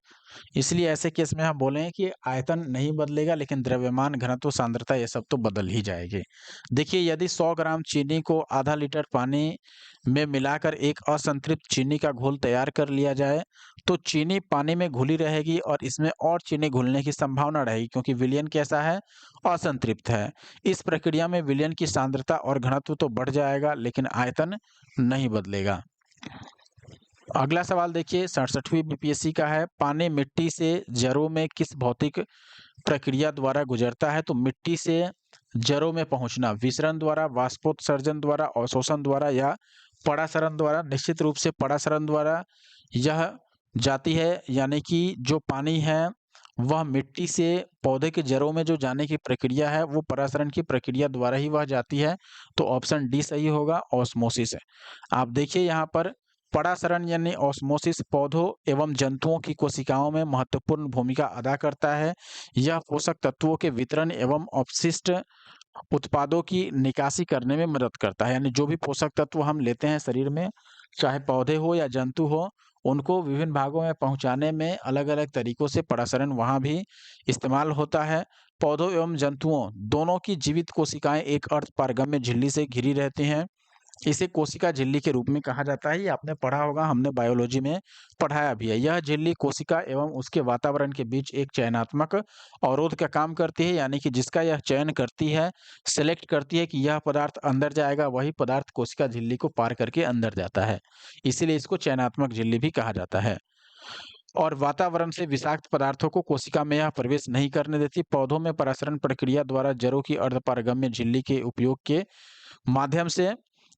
इसलिए ऐसे केस में हम बोलें कि आयतन नहीं बदलेगा, लेकिन द्रव्यमान, घनत्व, सांद्रता ये सब तो बदल ही जाएगी। देखिए, यदि 100 ग्राम चीनी को आधा लीटर पानी में मिलाकर एक असंतृप्त चीनी का घोल तैयार कर लिया जाए, तो चीनी पानी में घुली रहेगी और इसमें और चीनी घुलने की संभावना रहेगी, क्योंकि विलयन कैसा है? असंतृप्त है। इस प्रक्रिया में विलयन की सांद्रता और घनत्व तो बढ़ जाएगा, लेकिन आयतन नहीं बदलेगा। अगला सवाल देखिए, 67वीं बीपीएससी का है, पानी मिट्टी से जड़ों में किस भौतिक प्रक्रिया द्वारा गुजरता है? तो मिट्टी से जड़ों में पहुंचना विसरण द्वारा, वाष्पोत्सर्जन द्वारा, अवशोषण द्वारा या परासरण द्वारा? निश्चित रूप से परासरण द्वारा यह जाती है, यानी कि जो पानी है वह मिट्टी से पौधे के जड़ों में जो जाने की प्रक्रिया है, वो परासरण की प्रक्रिया द्वारा ही वह जाती है। तो ऑप्शन डी सही होगा, ऑस्मोसिस है। आप देखिए यहाँ पर, परासरण यानी ऑस्मोसिस पौधों एवं जंतुओं की कोशिकाओं में महत्वपूर्ण भूमिका अदा करता है। यह पोषक तत्वों के वितरण एवं अपशिष्ट उत्पादों की निकासी करने में मदद करता है। यानी जो भी पोषक तत्व हम लेते हैं शरीर में, चाहे पौधे हो या जंतु हो, उनको विभिन्न भागों में पहुंचाने में अलग-अलग तरीकों से परासरण वहाँ भी इस्तेमाल होता है। पौधों एवं जंतुओं दोनों की जीवित कोशिकाएं एक अर्धपारगम्य झिल्ली से घिरी रहती हैं। इसे कोशिका झिल्ली के रूप में कहा जाता है। ये आपने पढ़ा होगा, हमने बायोलॉजी में पढ़ाया भी है। यह झिल्ली कोशिका एवं उसके वातावरण के बीच एक चयनात्मक अवरोध का काम करती है, यानी कि जिसका यह चयन करती है, सेलेक्ट करती है कि यह पदार्थ अंदर जाएगा, वही पदार्थ कोशिका झिल्ली को पार करके अंदर जाता है। इसीलिए इसको चयनात्मक झिल्ली भी कहा जाता है। और वातावरण से विषाक्त पदार्थों को कोशिका में यह प्रवेश नहीं करने देती। पौधों में परासरण प्रक्रिया द्वारा जड़ों की अर्धपारगम्य झिल्ली के उपयोग के माध्यम से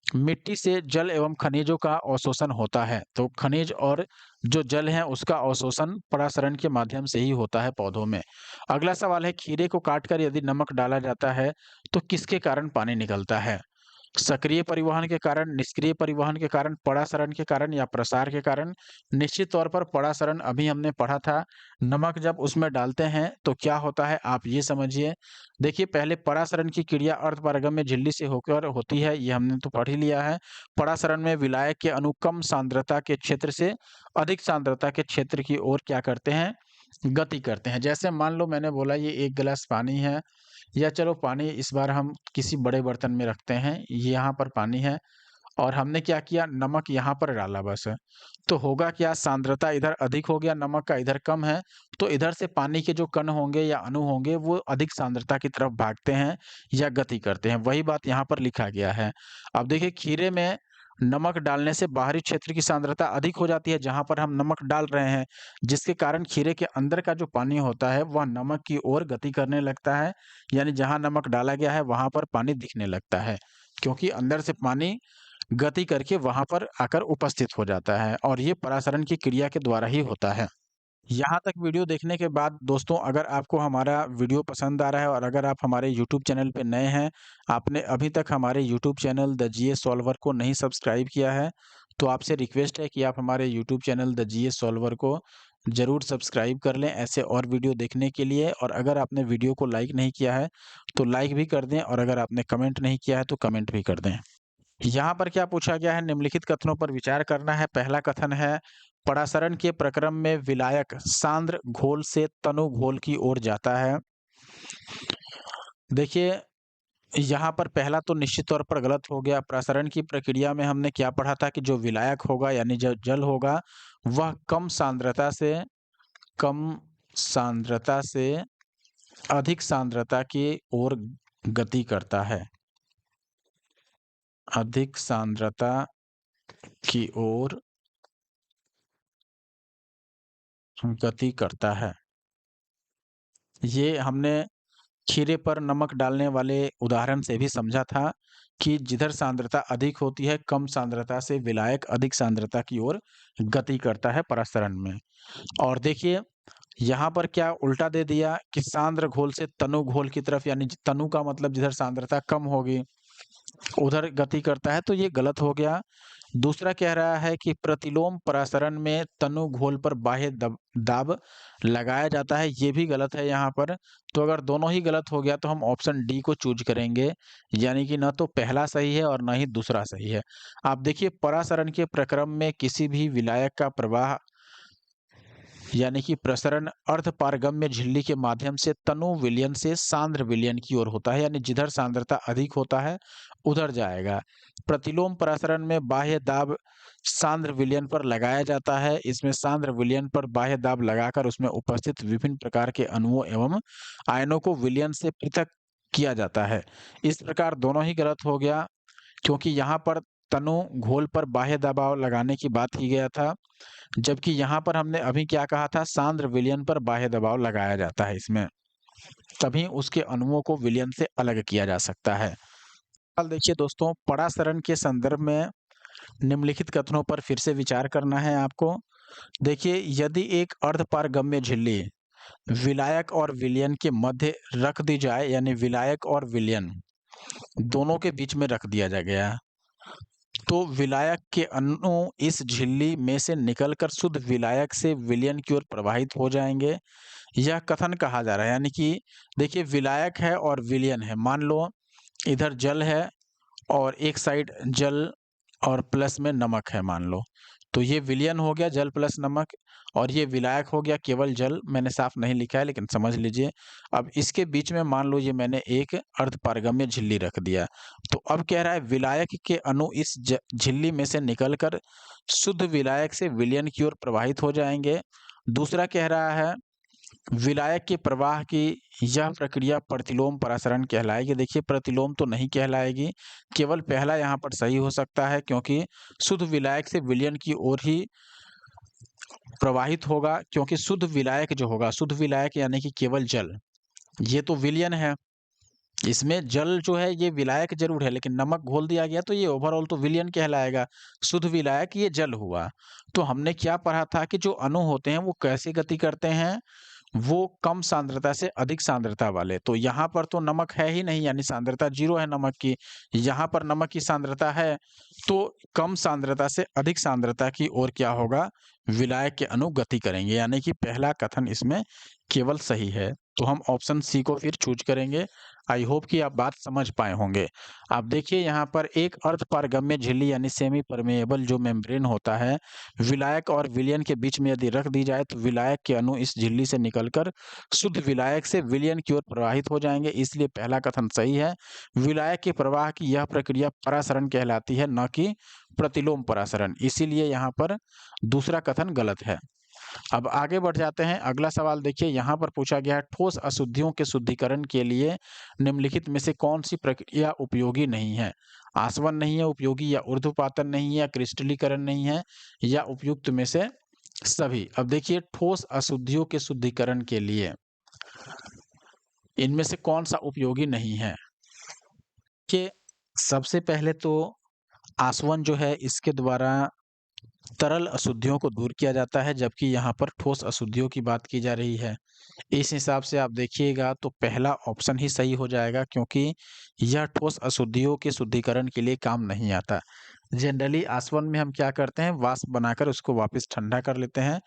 मिट्टी से जल एवं खनिजों का अवशोषण होता है। तो खनिज और जो जल है उसका अवशोषण परासरण के माध्यम से ही होता है पौधों में। अगला सवाल है, खीरे को काटकर यदि नमक डाला जाता है तो किसके कारण पानी निकलता है? सक्रिय परिवहन के कारण, निष्क्रिय परिवहन के कारण, परासरण के कारण या प्रसार के कारण? निश्चित तौर पर परासरण। अभी हमने पढ़ा था, नमक जब उसमें डालते हैं तो क्या होता है, आप ये समझिए। देखिए, पहले परासरण की क्रिया अर्धपारगम्य झिल्ली से होकर होती है, ये हमने तो पढ़ ही लिया है। परासरण में विलायक के अणु कम सांद्रता के क्षेत्र से अधिक सांद्रता के क्षेत्र की ओर क्या करते हैं? गति करते हैं। जैसे मान लो मैंने बोला ये 1 गिलास पानी है, या चलो पानी इस बार हम किसी बड़े बर्तन में रखते हैं, ये यहाँ पर पानी है और हमने क्या किया, नमक यहाँ पर डाला बस। तो होगा क्या, सांद्रता इधर अधिक हो गया, नमक का इधर कम है, तो इधर से पानी के जो कण होंगे या अणु होंगे वो अधिक सांद्रता की तरफ भागते हैं या गति करते हैं। वही बात यहाँ पर लिखा गया है। अब देखिए, खीरे में नमक डालने से बाहरी क्षेत्र की सांद्रता अधिक हो जाती है जहाँ पर हम नमक डाल रहे हैं, जिसके कारण खीरे के अंदर का जो पानी होता है वह नमक की ओर गति करने लगता है। यानी जहाँ नमक डाला गया है वहाँ पर पानी दिखने लगता है, क्योंकि अंदर से पानी गति करके वहाँ पर आकर उपस्थित हो जाता है, और ये परासरण की क्रिया के द्वारा ही होता है। यहाँ तक वीडियो देखने के बाद दोस्तों, अगर आपको हमारा वीडियो पसंद आ रहा है और अगर आप हमारे यूट्यूब चैनल पे नए हैं, आपने अभी तक हमारे YouTube channel the GS solver को नहीं सब्सक्राइब किया है, तो आपसे रिक्वेस्ट है कि आप हमारे YouTube channel the GS solver को ज़रूर सब्सक्राइब कर लें ऐसे और वीडियो देखने के लिए। और अगर आपने वीडियो को लाइक नहीं किया है, तो लाइक भी कर दें, और अगर आपने कमेंट नहीं किया है, तो कमेंट भी कर दें। यहाँ पर क्या पूछा गया है, निम्नलिखित कथनों पर विचार करना है। पहला कथन है, परासरण के प्रक्रम में विलायक सांद्र घोल से तनु घोल की ओर जाता है। देखिए, यहाँ पर पहला तो निश्चित तौर पर गलत हो गया। प्रसारण की प्रक्रिया में हमने क्या पढ़ा था कि जो विलायक होगा यानी जो जल होगा, वह कम सांद्रता से अधिक सांद्रता की ओर गति करता है। अधिक सांद्रता की ओर गति करता है। ये हमने खीरे पर नमक डालने वाले उदाहरण से भी समझा था कि जिधर सांद्रता अधिक होती है, कम सांद्रता से विलायक अधिक सांद्रता की ओर गति करता है परासरण में। और देखिए यहाँ पर क्या उल्टा दे दिया कि सांद्र घोल से तनु घोल की तरफ, यानी तनु का मतलब जिधर सांद्रता कम होगी उधर गति करता है, तो ये गलत हो गया। दूसरा कह रहा है कि प्रतिलोम परासरण में तनु घोल पर बाह्य दाब लगाया जाता है, ये भी गलत है यहाँ पर। तो अगर दोनों ही गलत हो गया तो हम ऑप्शन डी को चूज करेंगे, यानी कि ना तो पहला सही है और ना ही दूसरा सही है। आप देखिए परासरण के प्रक्रम में किसी भी विलायक का प्रवाह यानी कि प्रसरण अर्धपारगम्य झिल्ली के माध्यम से तनु विलयन से सांद्र विलयन की ओर होता है, यानी जिधर सांद्रता अधिक होता है उधर जाएगा। प्रतिलोम प्रसरण में बाह्य दाब सांद्र विलयन पर लगाया जाता है। इसमें सांद्र विलयन पर बाह्य दाब लगाकर उसमें उपस्थित विभिन्न प्रकार के अणुओं एवं आयनों को विलयन से पृथक किया जाता है। इस प्रकार दोनों ही गलत हो गया, क्योंकि यहाँ पर तनु घोल पर बाह्य दबाव लगाने की बात की गया था, जबकि यहाँ पर हमने अभी क्या कहा था, सांद्र विलयन पर बाह्य दबाव लगाया जाता है इसमें, तभी उसके अणुओं को विलयन से अलग किया जा सकता है। सवाल देखिए दोस्तों, परासरण के संदर्भ में निम्नलिखित कथनों पर फिर से विचार करना है आपको। देखिए, यदि एक अर्धपारगम्य झिल्ली विलायक और विलयन के मध्य रख दी जाए, यानी विलायक और विलयन दोनों के बीच में रख दिया जा गया, तो विलायक के अणु इस झिल्ली में से निकलकर शुद्ध विलायक से विलयन की ओर प्रवाहित हो जाएंगे। यह कथन कहा जा रहा है, यानी कि देखिए विलायक है और विलयन है। मान लो इधर जल है और एक साइड जल और प्लस में नमक है मान लो, तो ये विलयन हो गया जल प्लस नमक, और ये विलायक हो गया केवल जल। मैंने साफ नहीं लिखा है लेकिन समझ लीजिए। अब इसके बीच में मान लो ये मैंने एक अर्धपारगम्य झिल्ली रख दिया, तो अब कह रहा है विलायक के अणु इस झिल्ली में से निकलकर शुद्ध विलायक से विलयन की ओर प्रवाहित हो जाएंगे। दूसरा कह रहा है विलायक के प्रवाह की यह प्रक्रिया प्रतिलोम परासरण कहलाएगी। देखिए प्रतिलोम तो नहीं कहलाएगी, केवल पहला यहाँ पर सही हो सकता है, क्योंकि शुद्ध विलायक से विलयन की ओर ही प्रवाहित होगा, क्योंकि शुद्ध विलायक जो होगा, शुद्ध विलायक यानी कि केवल जल, ये तो विलयन है। इसमें जल जो है ये विलायक जरूर है, लेकिन नमक घोल दिया गया तो ये ओवरऑल तो विलयन कहलाएगा। शुद्ध विलायक ये जल हुआ। तो हमने क्या पढ़ा था कि जो अणु होते हैं वो कैसे गति करते हैं, वो कम सांद्रता से अधिक सांद्रता वाले। तो यहाँ पर तो नमक है ही नहीं, यानी सांद्रता 0 है नमक की। यहाँ पर नमक की सांद्रता है, तो कम सांद्रता से अधिक सांद्रता की ओर क्या होगा, विलायक के अणु गति करेंगे, यानी कि पहला कथन इसमें केवल सही है। तो हम ऑप्शन सी को फिर चूज करेंगे। आई होप कि आप बात समझ पाए होंगे। आप देखिए यहाँ पर एक अर्धपारगम्य झिल्ली यानी सेमी परमेएबल जो मेम्ब्रेन होता है, विलायक और विलयन के बीच में यदि रख दी जाए तो विलायक के अणु इस झिल्ली से निकलकर शुद्ध विलायक से विलयन की ओर प्रवाहित हो जाएंगे, इसलिए पहला कथन सही है। विलायक के प्रवाह की यह प्रक्रिया परासरण कहलाती है, न कि प्रतिलोम परासरण, इसीलिए यहाँ पर दूसरा कथन गलत है। अब आगे बढ़ जाते हैं। अगला सवाल देखिए, यहाँ पर पूछा गया है ठोस अशुद्धियों के शुद्धिकरण के लिए निम्नलिखित में से कौन सी प्रक्रिया उपयोगी नहीं है। आसवन नहीं है उपयोगी, या ऊर्ध्वपातन नहीं है, या क्रिस्टलीकरण नहीं है, या उपयुक्त में से सभी। अब देखिए ठोस अशुद्धियों के शुद्धिकरण के लिए इनमें से कौन सा उपयोगी नहीं है। कि सबसे पहले तो आसवन जो है इसके द्वारा तरल अशुद्धियों को दूर किया जाता है, जबकि यहाँ पर ठोस अशुद्धियों की बात की जा रही है। इस हिसाब से आप देखिएगा तो पहला ऑप्शन ही सही हो जाएगा, क्योंकि यह ठोस अशुद्धियों के शुद्धिकरण के लिए काम नहीं आता। जनरली आसवन में हम क्या करते हैं, वाष्प बनाकर उसको वापस ठंडा कर लेते हैं,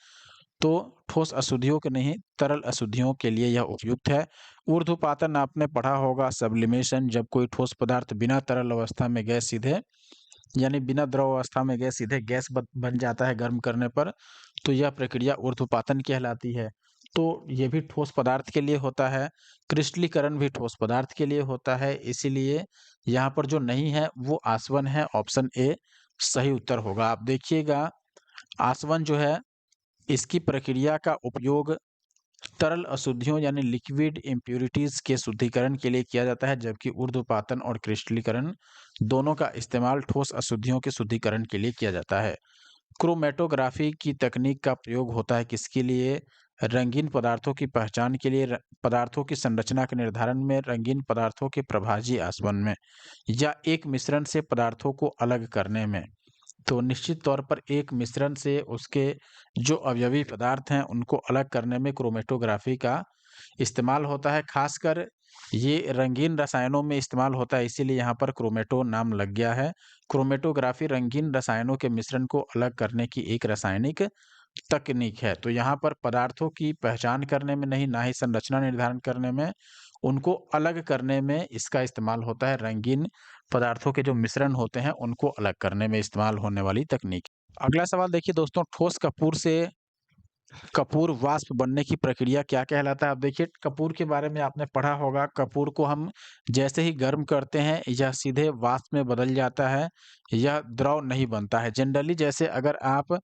तो ठोस अशुद्धियों के नहीं, तरल अशुद्धियों के लिए यह उपयुक्त है। ऊर्ध्वपातन आपने पढ़ा होगा, सब्लिमेशन, जब कोई ठोस पदार्थ बिना तरल अवस्था में गैस सीधे यानी बिना द्रव अवस्था में गैस सीधे गैस बन जाता है गर्म करने पर, तो यह प्रक्रिया ऊर्ध्वपातन कहलाती है। तो ये भी ठोस पदार्थ के लिए होता है। क्रिस्टलीकरण भी ठोस पदार्थ के लिए होता है, इसीलिए यहाँ पर जो नहीं है वो आसवन है। ऑप्शन ए सही उत्तर होगा। आप देखिएगा आसवन जो है इसकी प्रक्रिया का उपयोग तरल अशुद्धियों यानी लिक्विड इम्प्यूरिटीज के शुद्धिकरण के लिए किया जाता है, जबकि ऊर्ध्वपातन और क्रिस्टलीकरण दोनों का इस्तेमाल ठोस अशुद्धियों के शुद्धिकरण के लिए किया जाता है। क्रोमैटोग्राफी की तकनीक का प्रयोग होता है किसके लिए? रंगीन पदार्थों की पहचान के लिए, पदार्थों की संरचना के निर्धारण में, रंगीन पदार्थों के प्रभाजी आसवन में, या एक मिश्रण से पदार्थों को अलग करने में। तो निश्चित तौर पर एक मिश्रण से उसके जो अवयवी पदार्थ हैं उनको अलग करने में क्रोमैटोग्राफी का इस्तेमाल होता है। खासकर ये रंगीन रसायनों में इस्तेमाल होता है, इसीलिए यहाँ पर क्रोमैटो नाम लग गया है। क्रोमैटोग्राफी रंगीन रसायनों के मिश्रण को अलग करने की एक रासायनिक तकनीक है। तो यहाँ पर पदार्थों की पहचान करने में नहीं, ना ही संरचना निर्धारण करने में, उनको अलग करने में इसका इस्तेमाल होता है। रंगीन पदार्थों के जो मिश्रण होते हैं उनको अलग करने में इस्तेमाल होने वाली तकनीक। अगला सवाल देखिए दोस्तों, ठोस कपूर से कपूर वाष्प बनने की प्रक्रिया क्या कहलाता है? अब देखिए कपूर के बारे में आपने पढ़ा होगा, कपूर को हम जैसे ही गर्म करते हैं यह सीधे वाष्प में बदल जाता है, यह द्रव नहीं बनता है। जनरली जैसे अगर आप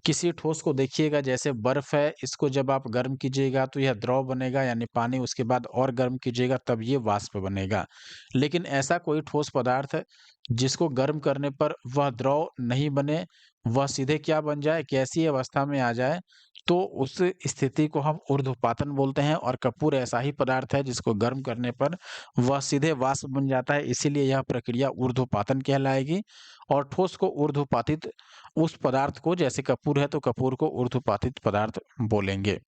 किसी ठोस को देखिएगा, जैसे बर्फ है, इसको जब आप गर्म कीजिएगा तो यह द्रव बनेगा यानी पानी, उसके बाद और गर्म कीजिएगा तब ये वाष्प बनेगा। लेकिन ऐसा कोई ठोस पदार्थ जिसको गर्म करने पर वह द्रव नहीं बने, वह सीधे क्या बन जाए, गैसीय अवस्था में आ जाए, तो उस स्थिति को हम ऊर्ध्वपातन बोलते हैं। और कपूर ऐसा ही पदार्थ है जिसको गर्म करने पर वह सीधे वाष्प बन जाता है, इसीलिए यह प्रक्रिया ऊर्ध्वपातन कहलाएगी। और ठोस को ऊर्ध्वपातित उस पदार्थ को, जैसे कपूर है तो कपूर को ऊर्ध्वपातित पदार्थ बोलेंगे।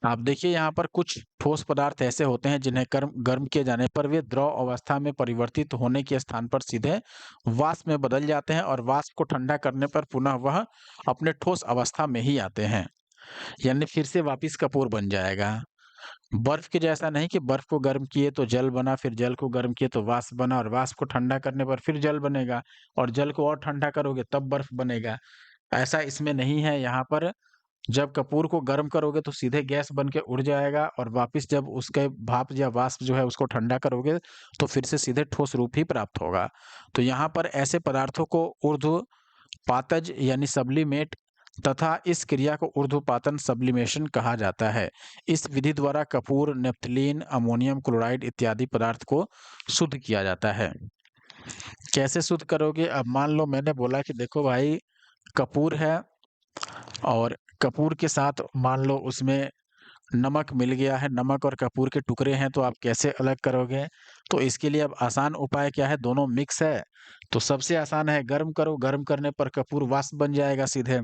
आप देखिए यहाँ पर कुछ ठोस पदार्थ ऐसे होते हैं जिन्हें गर्म गर्म किए जाने पर वे द्रव अवस्था में परिवर्तित होने के स्थान पर सीधे वाष्प में बदल जाते हैं, और वाष्प को ठंडा करने पर पुनः वह अपने ठोस अवस्था में ही आते हैं, यानी फिर से वापिस कपूर बन जाएगा। बर्फ के जैसा नहीं कि बर्फ को गर्म किए तो जल बना, फिर जल को गर्म किए तो वाष्प बना, और वाष्प को ठंडा करने पर फिर जल बनेगा, और जल को और ठंडा करोगे तब बर्फ बनेगा। ऐसा इसमें नहीं है। यहाँ पर जब कपूर को गर्म करोगे तो सीधे गैस बन के उड़ जाएगा, और वापस जब उसके भाप या वाष्प जो है उसको ठंडा करोगे तो फिर से सीधे ठोस रूप ही प्राप्त होगा। तो यहाँ पर ऐसे पदार्थों को ऊर्ध्वपातज यानी सब्लिमेट, तथा इस क्रिया को ऊर्ध्वपातन सब्लिमेशन कहा जाता है। इस विधि द्वारा कपूर, नेप्थलीन, अमोनियम क्लोराइड इत्यादि पदार्थ को शुद्ध किया जाता है। कैसे शुद्ध करोगे? अब मान लो मैंने बोला कि देखो भाई, कपूर है और कपूर के साथ मान लो उसमें नमक मिल गया है, नमक और कपूर के टुकड़े हैं, तो आप कैसे अलग करोगे? तो इसके लिए अब आसान उपाय क्या है, दोनों मिक्स है, तो सबसे आसान है गर्म करो, गर्म करने पर कपूर वाष्प बन जाएगा सीधे,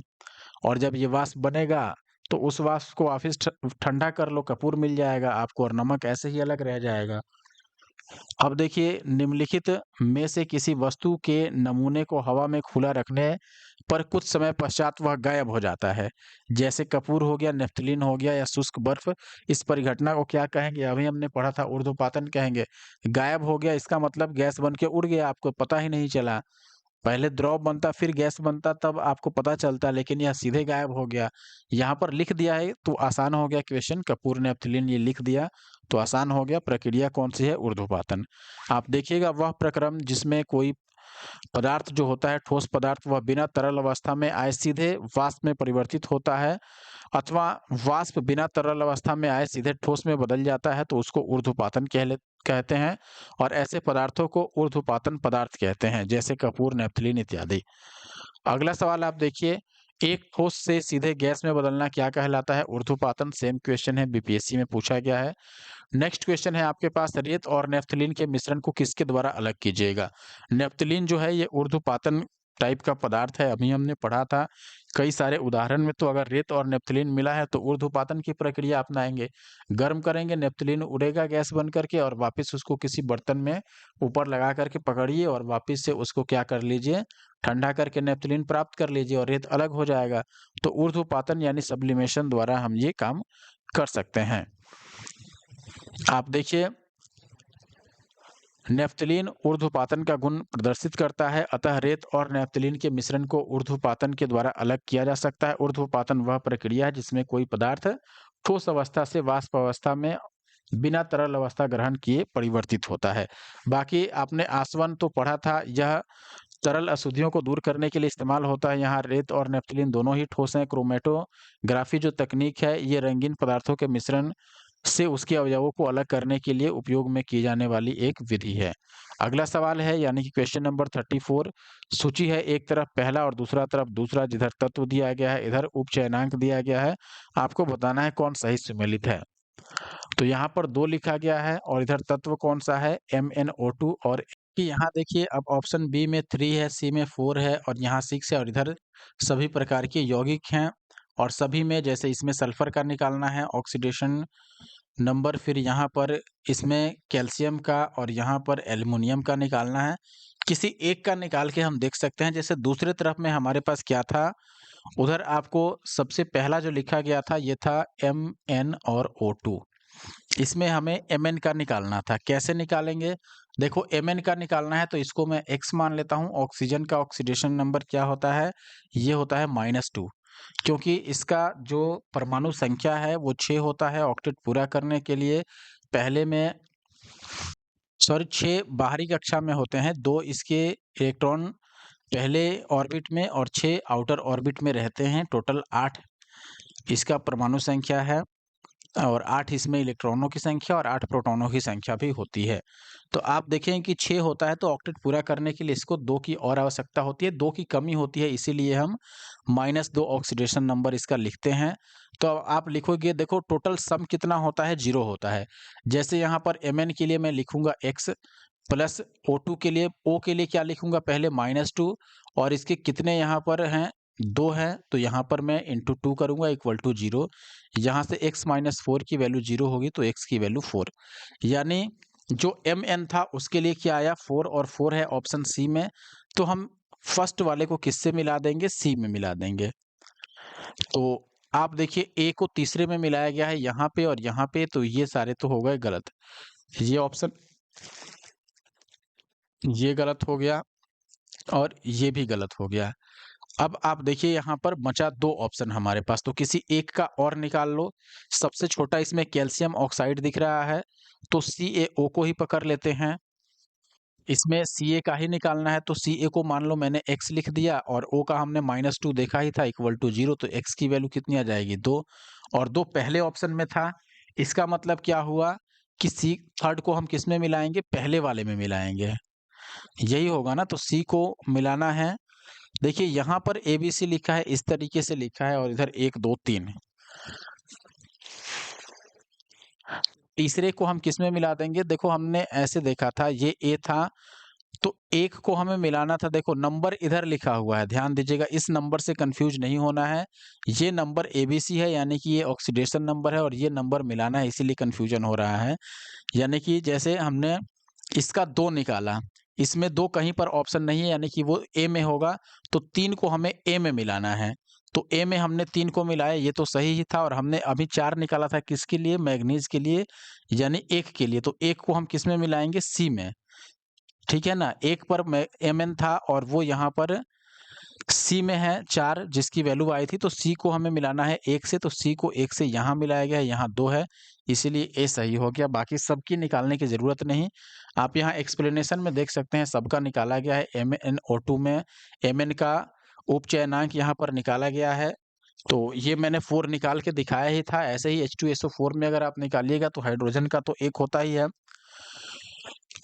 और जब ये वाष्प बनेगा तो उस वाष्प को वापिस ठंडा कर लो, कपूर मिल जाएगा आपको, और नमक ऐसे ही अलग रह जाएगा। अब देखिए, निम्नलिखित में से किसी वस्तु के नमूने को हवा में खुला रखने पर कुछ समय पश्चात वह गायब हो जाता है। जैसे कपूर हो गया, नेफ्थलीन हो गया, या शुष्क बर्फ। इस परिघटना को क्या कहेंगे? अभी हमने पढ़ा था, ऊर्ध्वपातन कहेंगे। गायब हो गया इसका मतलब गैस बन के उड़ गया, आपको पता ही नहीं चला। पहले द्रव बनता फिर गैस बनता तब आपको पता चलता, लेकिन यह सीधे गायब हो गया। यहाँ पर लिख दिया है तो आसान हो गया क्वेश्चन, कपूर नेफ्थलीन ये लिख दिया तो आसान हो गया। प्रक्रिया कौन सी है? ऊर्ध्वपातन। आप देखिएगा वह प्रक्रम जिसमें कोई पदार्थ जो होता है, ठोस पदार्थ, वह बिना तरल अवस्था में आए सीधे वाष्प में परिवर्तित होता है, अथवा वाष्प बिना तरल अवस्था में आए सीधे ठोस में बदल जाता है, तो उसको ऊर्ध्वपातन कहते हैं। और ऐसे पदार्थों को ऊर्ध्वपातन पदार्थ कहते हैं, जैसे कपूर, नेफ्थलीन इत्यादि। अगला सवाल आप देखिए, एक ठोस से सीधे गैस में बदलना क्या कहलाता है? ऊर्ध्वपातन। सेम क्वेश्चन है, बीपीएससी में पूछा गया है। नेक्स्ट क्वेश्चन है आपके पास, रेत और नेफ्थलीन के मिश्रण को किसके द्वारा अलग कीजिएगा? नेफ्थलीन जो है ये ऊर्ध्वपातन टाइप का पदार्थ है, अभी हमने पढ़ा था कई सारे उदाहरण में। तो अगर रेत और नेफ्थलीन मिला है तो ऊर्ध्वपातन की प्रक्रिया अपनाएंगे, गर्म करेंगे, नेफ्थलीन उड़ेगा गैस बन करके, और वापस उसको किसी बर्तन में ऊपर लगा करके पकड़िए, और वापस से उसको क्या कर लीजिए, ठंडा करके नेफ्थलीन प्राप्त कर लीजिए, और रेत अलग हो जाएगा। तो ऊर्ध्वपातन यानी सब्लिमेशन द्वारा हम ये काम कर सकते हैं। आप देखिए, नेफ्थलीन ऊर्ध्वपातन का गुण प्रदर्शित करता है, अतः रेत और नेफ्थलीन के मिश्रण को ऊर्ध्वपातन के द्वारा अलग किया जा सकता है। ऊर्ध्वपातन वह प्रक्रिया है जिसमें कोई पदार्थ ठोस अवस्था से वाष्प अवस्था में बिना तरल अवस्था ग्रहण किए परिवर्तित होता है। बाकी आपने आसवन तो पढ़ा था, यह तरल अशुद्धियों को दूर करने के लिए इस्तेमाल होता है। यहाँ रेत और नेफ्थलीन दोनों ही ठोस हैं। क्रोमैटोग्राफी जो तकनीक है, ये रंगीन पदार्थों के मिश्रण से उसके अवयवों को अलग करने के लिए उपयोग में की जाने वाली एक विधि है। अगला सवाल है यानी कि क्वेश्चन नंबर 34। सूची है, एक तरफ पहला और दूसरा तरफ दूसरा, जिधर तत्व दिया गया है इधर उपचयनांक दिया गया है। आपको बताना है कौन सही सुमेलित है। तो यहाँ पर 2 लिखा गया है और इधर तत्व कौन-सा है MnO2 और कि यहाँ देखिए अब ऑप्शन बी में 3 है, सी में 4 है और यहाँ 6 है और इधर सभी प्रकार के यौगिक हैं और सभी में जैसे इसमें सल्फर का निकालना है ऑक्सीडेशन नंबर, फिर यहाँ पर इसमें कैल्शियम का और यहाँ पर एल्युमिनियम का निकालना है। किसी एक का निकाल के हम देख सकते हैं, जैसे दूसरे तरफ में हमारे पास क्या था, उधर आपको सबसे पहला जो लिखा गया था ये था Mn और O2। इसमें हमें Mn का निकालना था। कैसे निकालेंगे? देखो Mn का निकालना है तो इसको मैं x मान लेता हूँ। ऑक्सीजन का ऑक्सीडेशन नंबर क्या होता है? ये होता है -2, क्योंकि इसका जो परमाणु संख्या है वो 6 होता है ऑक्टेट पूरा करने के लिए। पहले में सॉरी 6 बाहरी कक्षा में होते हैं, 2 इसके इलेक्ट्रॉन पहले ऑर्बिट में और 6 आउटर ऑर्बिट में रहते हैं। टोटल 8 इसका परमाणु संख्या है और 8 इसमें इलेक्ट्रॉनों की संख्या और 8 प्रोटॉनों की संख्या भी होती है। तो आप देखें कि 6 होता है तो ऑक्टेट पूरा करने के लिए इसको 2 की और आवश्यकता होती है, 2 की कमी होती है, इसीलिए हम -2 ऑक्सीडेशन नंबर इसका लिखते हैं। तो अब आप लिखोगे, देखो टोटल सम कितना होता है? 0 होता है। जैसे यहाँ पर Mn के लिए मैं लिखूँगा x प्लस O2 के लिए, O के लिए क्या लिखूँगा? पहले -2 और इसके कितने यहाँ पर हैं? 2 हैं, तो यहाँ पर मैं इंटू 2 करूँगा इक्वल टू 0। यहाँ से x माइनस 4 की वैल्यू 0 होगी तो x की वैल्यू 4। यानी जो Mn था उसके लिए क्या आया? 4 और 4 है ऑप्शन सी में। तो हम फर्स्ट वाले को किससे मिला देंगे? सी में मिला देंगे। तो आप देखिए A को तीसरे में मिलाया गया है यहाँ पे और यहाँ पे, तो ये सारे तो हो गए गलत। ये ऑप्शन ये गलत हो गया और ये भी गलत हो गया। अब आप देखिए यहाँ पर बचा 2 ऑप्शन हमारे पास, तो किसी एक का और निकाल लो। सबसे छोटा इसमें कैल्शियम ऑक्साइड दिख रहा है, तो CaO को ही पकड़ लेते हैं। इसमें Ca का ही निकालना है तो Ca को मान लो मैंने x लिख दिया और O का हमने -2 देखा ही था इक्वल टू 0, तो x की वैल्यू कितनी आ जाएगी? 2 और 2 पहले ऑप्शन में था। इसका मतलब क्या हुआ कि C थर्ड को हम किस में मिलाएँगे? पहले वाले में मिलाएँगे। यही होगा ना, तो C को मिलाना है। देखिए यहाँ पर ABC लिखा है, इस तरीके से लिखा है और इधर 1 2 3। तीसरे को हम किस में मिला देंगे? देखो हमने ऐसे देखा था, ये A था तो 1 को हमें मिलाना था। देखो नंबर इधर लिखा हुआ है, ध्यान दीजिएगा, इस नंबर से कंफ्यूज नहीं होना है। ये नंबर ABC है यानी कि ये ऑक्सीडेशन नंबर है और ये नंबर मिलाना है, इसीलिए कंफ्यूजन हो रहा है। यानी कि जैसे हमने इसका 2 निकाला, इसमें 2 कहीं पर ऑप्शन नहीं है यानी कि वो A में होगा, तो 3 को हमें A में मिलाना है। तो A में हमने 3 को मिलाया, ये तो सही ही था और हमने अभी 4 निकाला था किसके लिए? मैंगनीज के लिए, यानी 1 के लिए। तो 1 को हम किस में मिलाएँगे? C में। ठीक है ना? 1 पर में Mn था और वो यहाँ पर C में है 4 जिसकी वैल्यू आई थी, तो C को हमें मिलाना है 1 से, तो C को 1 से यहाँ मिलाया गया है, यहाँ 2 है, इसीलिए A सही हो गया। बाकी सबकी निकालने की ज़रूरत नहीं। आप यहाँ एक्सप्लेनेशन में देख सकते हैं सबका निकाला गया है। MnO2 में Mn का उपचयनांक यहाँ पर निकाला गया है। तो ये मैंने 4 निकाल के दिखाया ही था। ऐसे ही H2SO4 में अगर आप निकालिएगा तो हाइड्रोजन का तो 1 होता ही है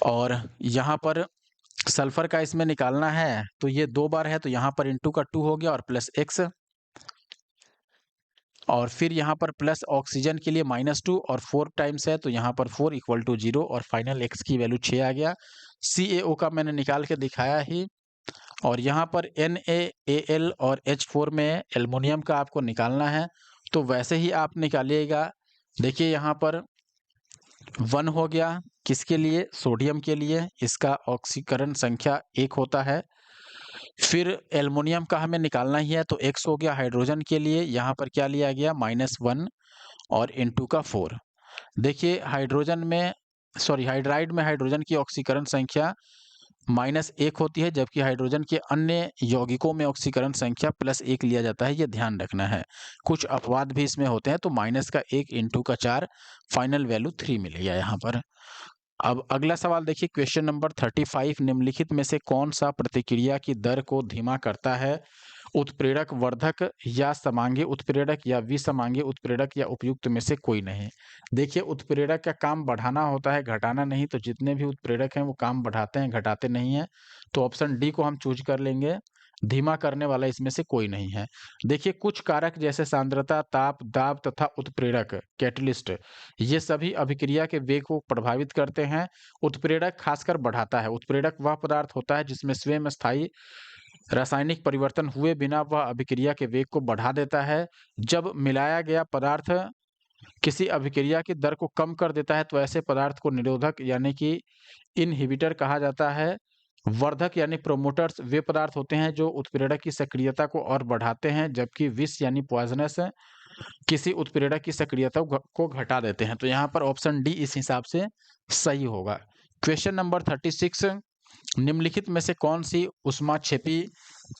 और यहाँ पर सल्फर का इसमें निकालना है तो ये 2 बार है, तो यहाँ पर इंटू का 2 हो गया और प्लस x और फिर यहाँ पर प्लस ऑक्सीजन के लिए -2 और 4 टाइम्स है तो यहाँ पर 4 इक्वल टू 0 और फाइनल x की वैल्यू 6 आ गया। CaO का मैंने निकाल के दिखाया ही और यहाँ पर NaAl और H4 में एल्युमिनियम का आपको निकालना है, तो वैसे ही आप निकालिएगा। देखिए यहाँ पर 1 हो गया, किसके लिए? सोडियम के लिए, इसका ऑक्सीकरण संख्या 1 होता है। फिर एल्युमिनियम का हमें निकालना ही है तो x हो गया। हाइड्रोजन के लिए यहाँ पर क्या लिया गया? -1 और इंटू का 4। देखिए हाइड्रोजन में हाइड्राइड में हाइड्रोजन की ऑक्सीकरण संख्या -1 होती है, जबकि हाइड्रोजन के अन्य यौगिकों में ऑक्सीकरण संख्या +1 लिया जाता है, ये ध्यान रखना है। कुछ अपवाद भी इसमें होते हैं, तो -1 इंटू का 4 फाइनल वैल्यू 3 मिल गया यहाँ पर। अब अगला सवाल देखिए, क्वेश्चन नंबर 35, निम्नलिखित में से कौन सा प्रतिक्रिया की दर को धीमा करता है? उत्प्रेरक, वर्धक या समांगी उत्प्रेरक या विसमांगी उत्प्रेरक या उपयुक्त में से कोई नहीं। देखिए, उत्प्रेरक का काम बढ़ाना होता है, घटाना नहीं, तो जितने भी उत्प्रेरक हैं वो काम बढ़ाते हैं, घटाते नहीं हैं। तो ऑप्शन डी को हम चूज़ कर लेंगे, धीमा करने वाला इसमें से कोई नहीं है। देखिए, कुछ कारक जैसे सांद्रता, ताप, दाब तथा उत्प्रेरक कैटलिस्ट, ये सभी अभिक्रिया के वेग को प्रभावित करते हैं। उत्प्रेरक खासकर बढ़ाता है। उत्प्रेरक वह पदार्थ होता है जिसमें स्वयं स्थायी रासायनिक परिवर्तन हुए बिना वह अभिक्रिया के वेग को बढ़ा देता है। जब मिलाया गया पदार्थ किसी अभिक्रिया की दर को कम कर देता है तो ऐसे पदार्थ को निरोधक यानी कि इनहिबिटर कहा जाता है। वर्धक यानी प्रोमोटर्स वे पदार्थ होते हैं जो उत्प्रेरक की सक्रियता को और बढ़ाते हैं, जबकि विष यानी पॉइजनस किसी उत्प्रेरक की सक्रियता को घटा देते हैं। तो यहाँ पर ऑप्शन डी इस हिसाब से सही होगा। क्वेश्चन नंबर 36, निम्नलिखित में से कौन सी ऊष्माक्षेपी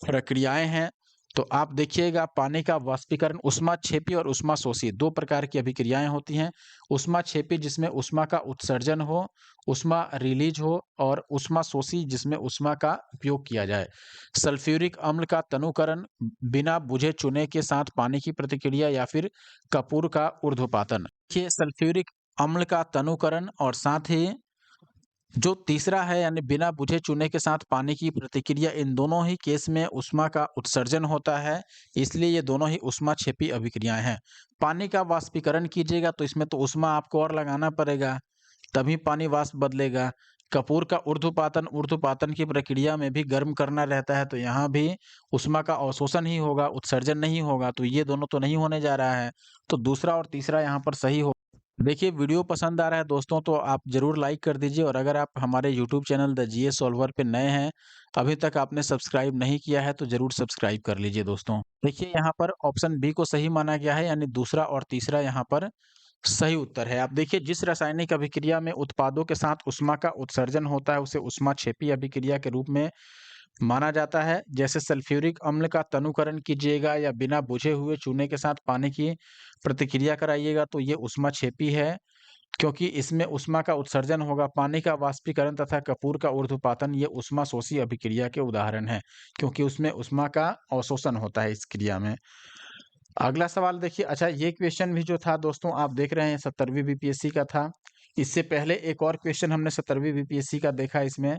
प्रक्रियाएं हैं? तो आप देखिएगा, पानी का वाष्पीकरण, ऊष्माक्षेपी और ऊष्माशोषी 2 प्रकार की अभिक्रियाएं होती हैं। ऊष्माक्षेपी जिसमें ऊष्मा का उत्सर्जन हो, ऊष्मा रिलीज हो, और ऊष्माशोषी जिसमें ऊष्मा का उपयोग किया जाए। सल्फ्यूरिक अम्ल का तनुकरण, बिना बुझे चूने के साथ पानी की प्रतिक्रिया या फिर कपूर का ऊर्ध्वपातन। देखिए, सल्फ्यूरिक अम्ल का तनुकरण और साथ ही जो तीसरा है यानी बिना बुझे चूने के साथ पानी की प्रतिक्रिया, इन दोनों ही केस में ऊष्मा का उत्सर्जन होता है, इसलिए ये दोनों ही ऊष्माक्षेपी अभिक्रियाएं हैं। पानी का वाष्पीकरण कीजिएगा तो इसमें तो ऊष्मा आपको और लगाना पड़ेगा, तभी पानी वाष्प बदलेगा। कपूर का ऊर्ध्वपातन, ऊर्ध्वपातन की प्रक्रिया में भी गर्म करना रहता है, तो यहाँ भी ऊष्मा का अवशोषण ही होगा, उत्सर्जन नहीं होगा, तो ये दोनों तो नहीं होने जा रहा है। तो दूसरा और तीसरा यहाँ पर सही हो। देखिए, वीडियो पसंद आ रहा है दोस्तों तो आप ज़रूर लाइक कर दीजिए, और अगर आप हमारे YouTube channel the GS solver पे नए हैं, अभी तक आपने सब्सक्राइब नहीं किया है, तो ज़रूर सब्सक्राइब कर लीजिए दोस्तों। देखिए, यहाँ पर ऑप्शन बी को सही माना गया है, यानी दूसरा और तीसरा यहाँ पर सही उत्तर है। आप देखिए, जिस रासायनिक अभिक्रिया में उत्पादों के साथ ऊष्मा का उत्सर्जन होता है उसे ऊष्माक्षेपी अभिक्रिया के रूप में माना जाता है। जैसे सल्फ्यूरिक अम्ल का तनुकरण कीजिएगा या बिना बुझे हुए चूने के साथ पानी की प्रतिक्रिया कराइएगा तो ये ऊष्माक्षेपी है, क्योंकि इसमें ऊष्मा का उत्सर्जन होगा। पानी का वाष्पीकरण तथा कपूर का ऊर्ध्वपातन ये ऊष्माशोषी अभिक्रिया के उदाहरण हैं, क्योंकि उसमें ऊष्मा का अवशोषण होता है इस क्रिया में। अगला सवाल देखिए, अच्छा ये क्वेश्चन भी जो था दोस्तों आप देख रहे हैं 17वीं बीपीएससी का था। इससे पहले एक और क्वेश्चन हमने 17वीं बीपीएससी का देखा इसमें,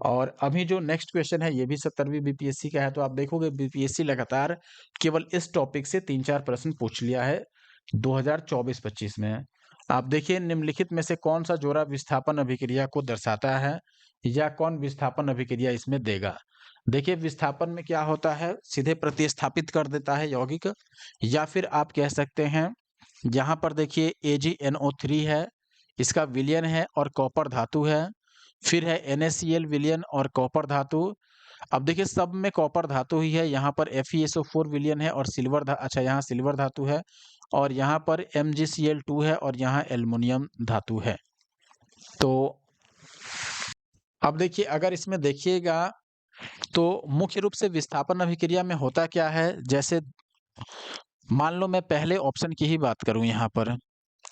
और अभी जो नेक्स्ट क्वेश्चन है ये भी 17वीं बीपीएससी का है। तो आप देखोगे बीपीएससी लगातार केवल इस टॉपिक से 3-4 प्रश्न पूछ लिया है 2024-25 में। आप देखिए, निम्नलिखित में से कौन सा जोड़ा विस्थापन अभिक्रिया को दर्शाता है, या कौन विस्थापन अभिक्रिया इसमें देगा? देखिए, विस्थापन में क्या होता है, सीधे प्रतिस्थापित कर देता है यौगिक, या फिर आप कह सकते हैं यहाँ पर देखिए AgNO3 है, इसका विलयन है और कॉपर धातु है। फिर है NaCl विलयन और कॉपर धातु। अब देखिए, सब में कॉपर धातु ही है, यहाँ पर FeSO4 विलयन है और अच्छा यहाँ सिल्वर धातु है, और यहाँ पर MgCl2 है और यहाँ एल्युमिनियम धातु है। तो अब देखिए, अगर इसमें देखिएगा तो मुख्य रूप से विस्थापन अभिक्रिया में होता क्या है, जैसे मान लो मैं पहले ऑप्शन की ही बात करूं, यहाँ पर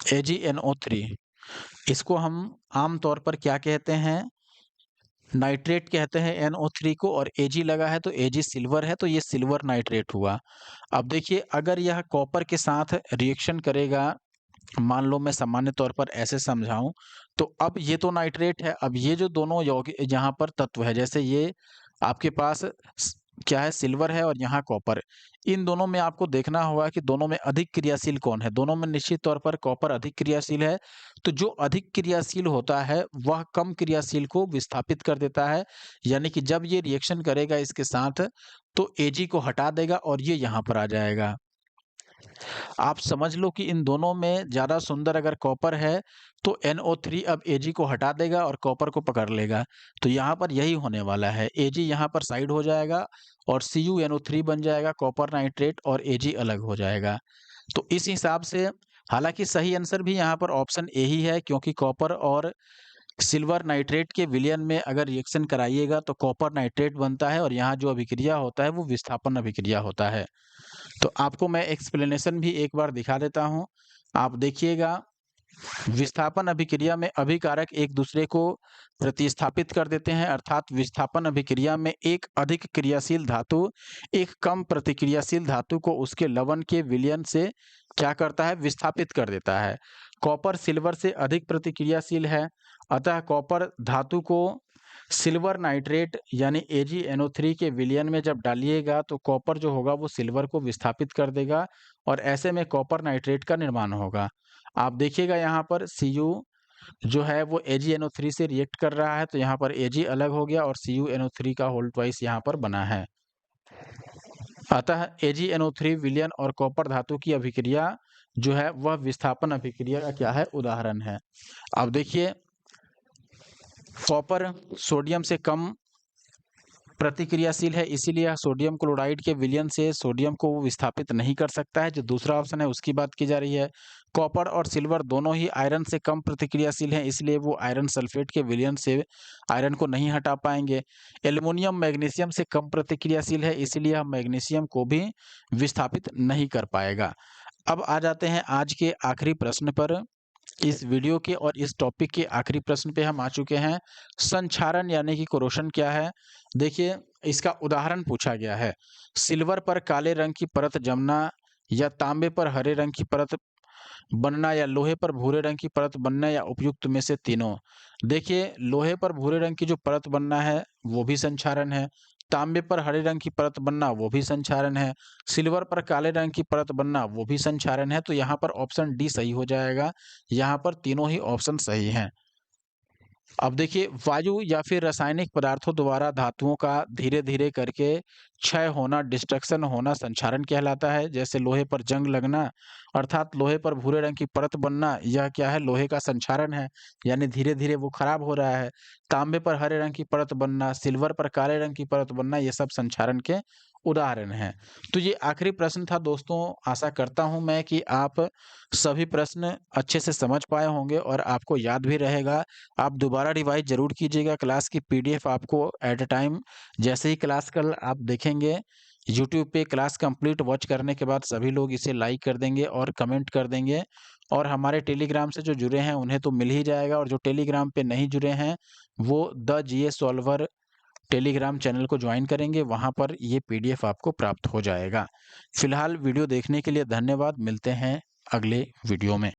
AgNO3, इसको हम आम तौर पर क्या कहते हैं, नाइट्रेट कहते हैं NO3 को, और Ag लगा है तो Ag सिल्वर है, तो ये सिल्वर नाइट्रेट हुआ। अब देखिए, अगर यह कॉपर के साथ रिएक्शन करेगा, मान लो मैं सामान्य तौर पर ऐसे समझाऊं, तो अब ये तो नाइट्रेट है, अब ये जो दोनों यौगिक यहाँ पर तत्व है, जैसे ये आपके पास क्या है, सिल्वर है और यहाँ कॉपर, इन दोनों में आपको देखना होगा कि दोनों में अधिक क्रियाशील कौन है। दोनों में निश्चित तौर पर कॉपर अधिक क्रियाशील है, तो जो अधिक क्रियाशील होता है वह कम क्रियाशील को विस्थापित कर देता है, यानी कि जब ये रिएक्शन करेगा इसके साथ तो Ag को हटा देगा और ये यहाँ पर आ जाएगा। आप समझ लो कि इन दोनों में ज़्यादा सुंदर अगर कॉपर है तो NO3 अब Ag को हटा देगा और कॉपर को पकड़ लेगा, तो यहाँ पर यही होने वाला है। Ag यहाँ पर साइड हो जाएगा और CuNO3 बन जाएगा, कॉपर नाइट्रेट, और Ag अलग हो जाएगा। तो इस हिसाब से हालांकि सही आंसर भी यहाँ पर ऑप्शन ए ही है, क्योंकि कॉपर और सिल्वर नाइट्रेट के विलयन में अगर रिएक्शन कराइएगा तो कॉपर नाइट्रेट बनता है, और यहाँ जो अभिक्रिया होता है वो विस्थापन अभिक्रिया होता है। तो आपको मैं एक्सप्लेनेशन भी एक बार दिखा देता हूँ, आप देखिएगा। विस्थापन अभिक्रिया में अभिकारक एक दूसरे को प्रतिस्थापित कर देते हैं, अर्थात विस्थापन अभिक्रिया में एक अधिक क्रियाशील धातु एक कम प्रतिक्रियाशील धातु को उसके लवण के विलयन से क्या करता है, विस्थापित कर देता है। कॉपर सिल्वर से अधिक प्रतिक्रियाशील है, अतः कॉपर धातु को सिल्वर नाइट्रेट यानी AgNO3 के विलयन में जब डालिएगा तो कॉपर जो होगा वो सिल्वर को विस्थापित कर देगा और ऐसे में कॉपर नाइट्रेट का निर्माण होगा। आप देखिएगा यहाँ पर Cu जो है वो AgNO3 से रिएक्ट कर रहा है, तो यहाँ पर Ag अलग हो गया और CuNO3 का होल ट्वाइस यहाँ पर बना है। अतः AgNO3 विलयन और कॉपर धातु की अभिक्रिया जो है वह विस्थापन अभिक्रिया का क्या है, उदाहरण है। अब देखिए, कॉपर सोडियम से कम प्रतिक्रियाशील है, इसीलिए यह सोडियम क्लोराइड के विलयन से सोडियम को वो विस्थापित नहीं कर सकता है। जो दूसरा ऑप्शन है उसकी बात की जा रही है। कॉपर और सिल्वर दोनों ही आयरन से कम प्रतिक्रियाशील हैं, इसलिए वो आयरन सल्फेट के विलयन से आयरन को नहीं हटा पाएंगे। एल्युमिनियम मैग्नीशियम से कम प्रतिक्रियाशील है, इसीलिए हम मैग्नीशियम को भी विस्थापित नहीं कर पाएगा। अब आ जाते हैं आज के आखिरी प्रश्न पर। इस वीडियो के और इस टॉपिक के आखिरी प्रश्न पे हम आ चुके हैं। संक्षारण यानी कि कोरोशन क्या है? देखिए, इसका उदाहरण पूछा गया है। सिल्वर पर काले रंग की परत जमना या तांबे पर हरे रंग की परत बनना या लोहे पर भूरे रंग की परत बनना या उपयुक्त में से तीनों। देखिए, लोहे पर भूरे रंग की जो परत बनना है वो भी संक्षारण है। तांबे पर हरे रंग की परत बनना वो भी संक्षारण है। सिल्वर पर काले रंग की परत बनना वो भी संक्षारण है। तो यहाँ पर ऑप्शन डी सही हो जाएगा। यहाँ पर तीनों ही ऑप्शन सही हैं। अब देखिए, वायु या फिर रासायनिक पदार्थों द्वारा धातुओं का धीरे-धीरे करके क्षय होना, डिस्ट्रक्शन होना संक्षारण कहलाता है। जैसे लोहे पर जंग लगना, अर्थात लोहे पर भूरे रंग की परत बनना, यह क्या है, लोहे का संक्षारण है, यानी धीरे-धीरे वो खराब हो रहा है। तांबे पर हरे रंग की परत बनना, सिल्वर पर काले रंग की परत बनना, ये सब संक्षारण के उदाहरण हैं। तो ये आखिरी प्रश्न था दोस्तों। आशा करता हूँ मैं कि आप सभी प्रश्न अच्छे से समझ पाए होंगे और आपको याद भी रहेगा। आप दोबारा रिवाइज़ ज़रूर कीजिएगा। क्लास की पीडीएफ आपको एट अ टाइम जैसे ही क्लास कल आप देखेंगे, यूट्यूब पे क्लास कंप्लीट वॉच करने के बाद सभी लोग इसे लाइक कर देंगे और कमेंट कर देंगे। और हमारे टेलीग्राम से जो जुड़े हैं उन्हें तो मिल ही जाएगा, और जो टेलीग्राम पे नहीं जुड़े हैं वो the GS solver Telegram channel को ज्वाइन करेंगे, वहाँ पर ये पीडीएफ आपको प्राप्त हो जाएगा। फिलहाल वीडियो देखने के लिए धन्यवाद। मिलते हैं अगले वीडियो में।